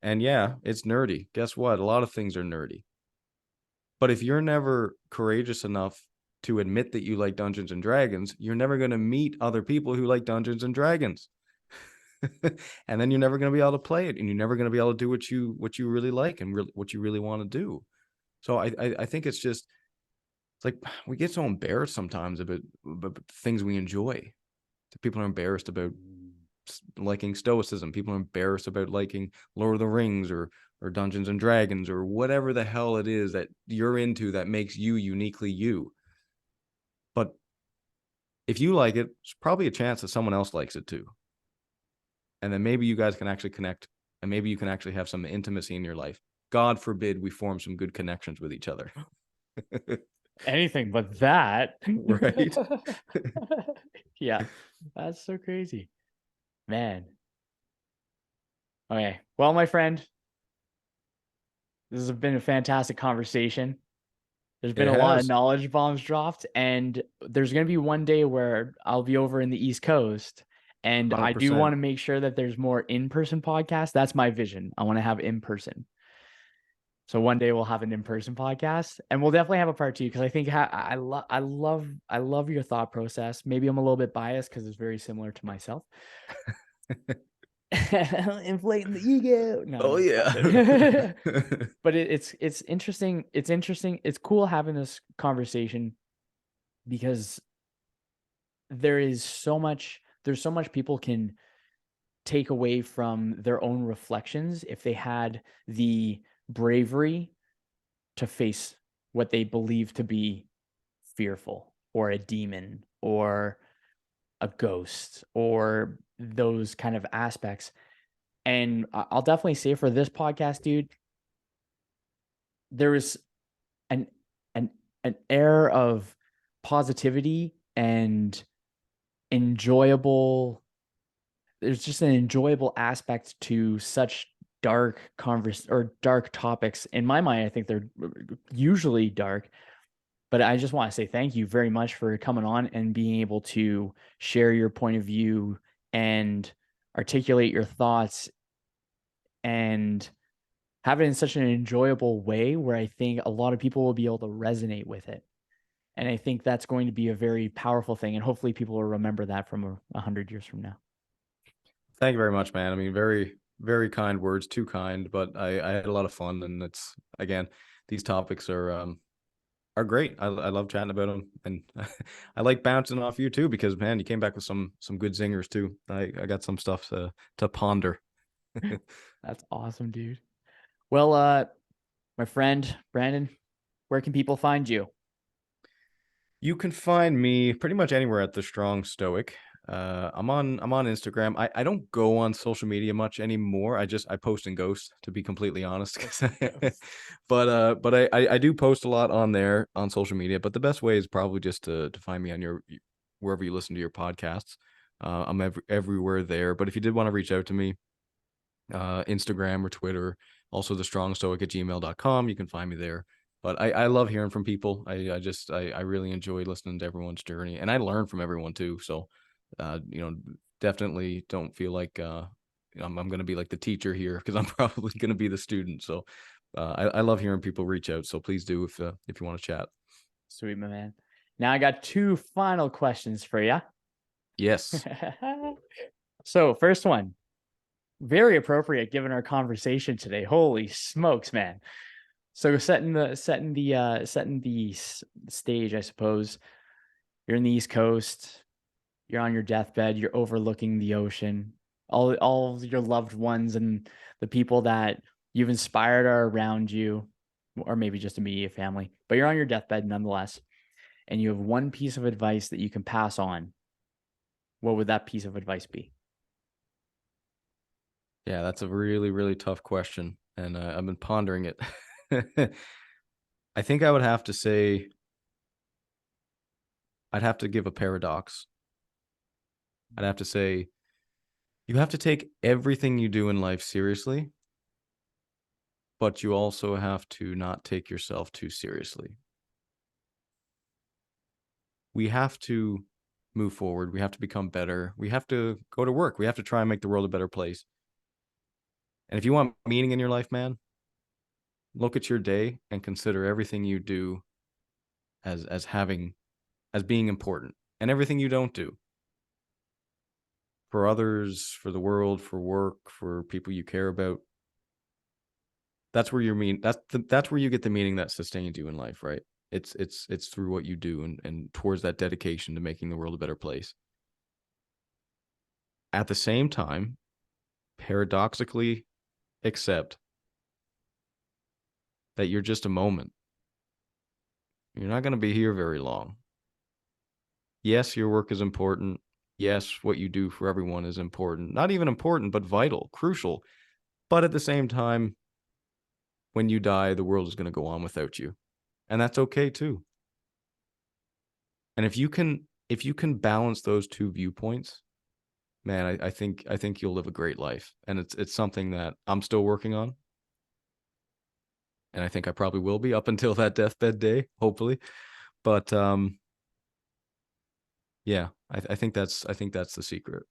And yeah, it's nerdy. Guess what? A lot of things are nerdy. But if you're never courageous enough to admit that you like Dungeons and Dragons, you're never going to meet other people who like Dungeons and Dragons. And then you're never going to be able to play it, and you're never going to be able to do what you really like and what you really want to do. So I think it's just, it's like, we get so embarrassed sometimes about things we enjoy. People are embarrassed about liking Stoicism. People are embarrassed about liking Lord of the Rings or Dungeons and Dragons or whatever the hell it is that you're into that makes you uniquely you. But if you like it, there's probably a chance that someone else likes it too. And then maybe you guys can actually connect, and maybe you can actually have some intimacy in your life. God forbid we form some good connections with each other. Anything but that. Right? Yeah, that's so crazy, man. Okay, well, my friend, this has been a fantastic conversation. There's been It a lot of has. knowledge bombs dropped, and there's going to be one day where I'll be over in the East Coast, and I do 100%. want to make sure that there's more in-person podcasts. That's my vision. I want to have in-person. So one day we'll have an in-person podcast, and we'll definitely have a part two, because I think I love your thought process. Maybe I'm a little bit biased because it's very similar to myself. Inflating the ego. No, Oh, yeah. yeah. But it's interesting. It's interesting. It's cool having this conversation, because there's so much people can take away from their own reflections if they had the bravery to face what they believe to be fearful, or a demon, or a ghost, or those kind of aspects. And I'll definitely say, for this podcast, dude, there is an an an air of positivity and enjoyable there's just an enjoyable aspect to such dark dark topics. In my mind, I think they're usually dark, but I just want to say thank you very much for coming on and being able to share your point of view and articulate your thoughts, and have it in such an enjoyable way where I think a lot of people will be able to resonate with it. And I think that's going to be a very powerful thing. And hopefully people will remember that from 100 years from now. Thank you very much, man. I mean, very, very kind words, too kind, but I had a lot of fun, and it's, again, these topics are great. I love chatting about them, and I like bouncing off you too, because, man, you came back with some good zingers too. I got some stuff to ponder. That's awesome, dude. Well, my friend Brandon, where can people find you? You can find me pretty much anywhere at the Strong Stoic. I'm on Instagram. I don't go on social media much anymore. I post in Ghost, to be completely honest. But I do post a lot on there on social media. But the best way is probably just to find me on your wherever you listen to your podcasts. I'm everywhere there. But if you did want to reach out to me, Instagram or Twitter, also the strongstoic at gmail.com, you can find me there. But I love hearing from people. I really enjoy listening to everyone's journey, and I learn from everyone too. So, definitely don't feel like I'm going to be like the teacher here, because I'm probably going to be the student. So, I love hearing people reach out. So please do if you want to chat. Sweet, my man. Now I got 2 final questions for you. Yes. So first one, very appropriate given our conversation today. Holy smokes, man. So setting the stage, I suppose. You're in the East Coast. You're on your deathbed. You're overlooking the ocean. All of your loved ones and the people that you've inspired are around you, or maybe just immediate family. But you're on your deathbed nonetheless, and you have one piece of advice that you can pass on. What would that piece of advice be? Yeah, that's a really, really tough question. And I've been pondering it. I think I would have to say, I'd have to give a paradox. I'd have to say, you have to take everything you do in life seriously, but you also have to not take yourself too seriously. We have to move forward. We have to become better. We have to go to work. We have to try and make the world a better place. And if you want meaning in your life, man, look at your day and consider everything you do as being important, and everything you don't do for others, for the world, for work, for people you care about. That's where that's where you get the meaning that sustains you in life, right? It's through what you do and towards that dedication to making the world a better place. At the same time, paradoxically, accept that you're just a moment. You're not going to be here very long. Yes, your work is important. Yes, what you do for everyone is important. Not even important, but vital, crucial. But at the same time, when you die, the world is going to go on without you. And that's okay too. And if you can balance those two viewpoints, man, I think you'll live a great life. And it's something that I'm still working on. And I think I probably will be up until that deathbed day, hopefully. But yeah, I think that's the secret.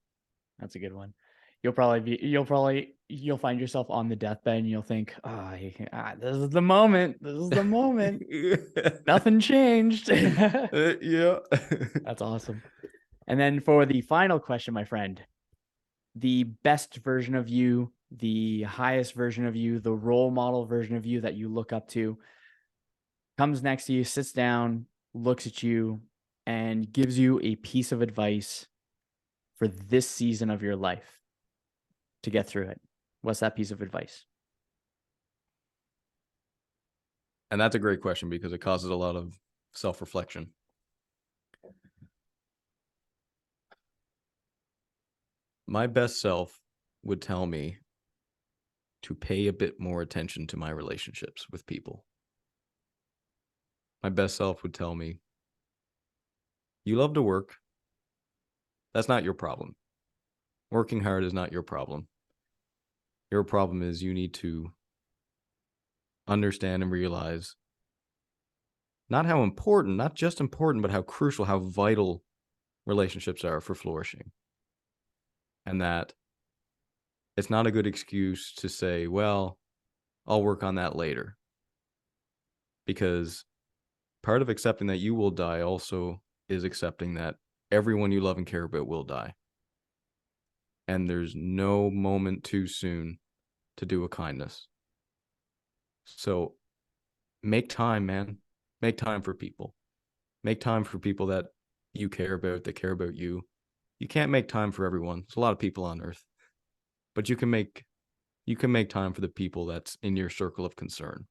That's a good one. You'll find yourself on the deathbed and you'll think, this is the moment. This is the moment. Nothing changed. Yeah. That's awesome. And then for the final question, my friend, the best version of you, the highest version of you, the role model version of you that you look up to comes next to you, sits down, looks at you, and gives you a piece of advice for this season of your life to get through it. What's that piece of advice? And that's a great question because it causes a lot of self-reflection. My best self would tell me to pay a bit more attention to my relationships with people. My best self would tell me, you love to work. That's not your problem. Working hard is not your problem. Your problem is you need to understand and realize not how important, not just important, but how crucial, how vital relationships are for flourishing. And that it's not a good excuse to say, well, I'll work on that later. Because part of accepting that you will die also is accepting that everyone you love and care about will die. And there's no moment too soon to do a kindness. So make time, man. Make time for people. Make time for people that you care about, that care about you. You can't make time for everyone. There's a lot of people on earth. But you can make time for the people that's in your circle of concern.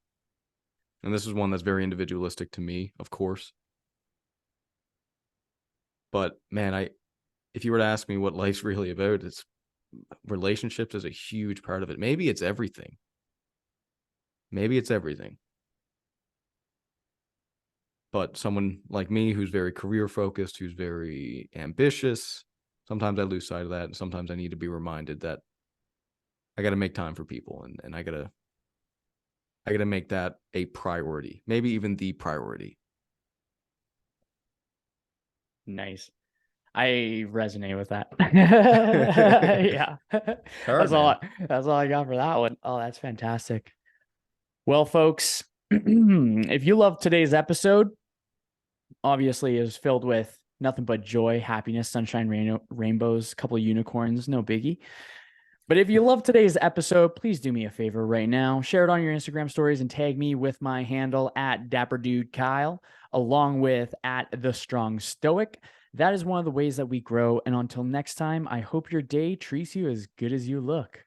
And this is one that's very individualistic to me, of course. But man, if you were to ask me what life's really about, it's relationships is a huge part of it. Maybe it's everything. But someone like me who's very career focused, who's very ambitious, sometimes I lose sight of that. And sometimes I need to be reminded that I got to make time for people and I got to make that a priority, maybe even the priority. Nice. I resonate with that. Yeah. Hard, That's all I got for that one. Oh, that's fantastic. Well, folks, if you love today's episode, obviously it was filled with nothing but joy, happiness, sunshine, rainbows, a couple of unicorns, no biggie. But if you love today's episode, please do me a favor right now. Share it on your Instagram stories and tag me with my handle at DapperDudeKyle, along with at The Strong Stoic. That is one of the ways that we grow. And until next time, I hope your day treats you as good as you look.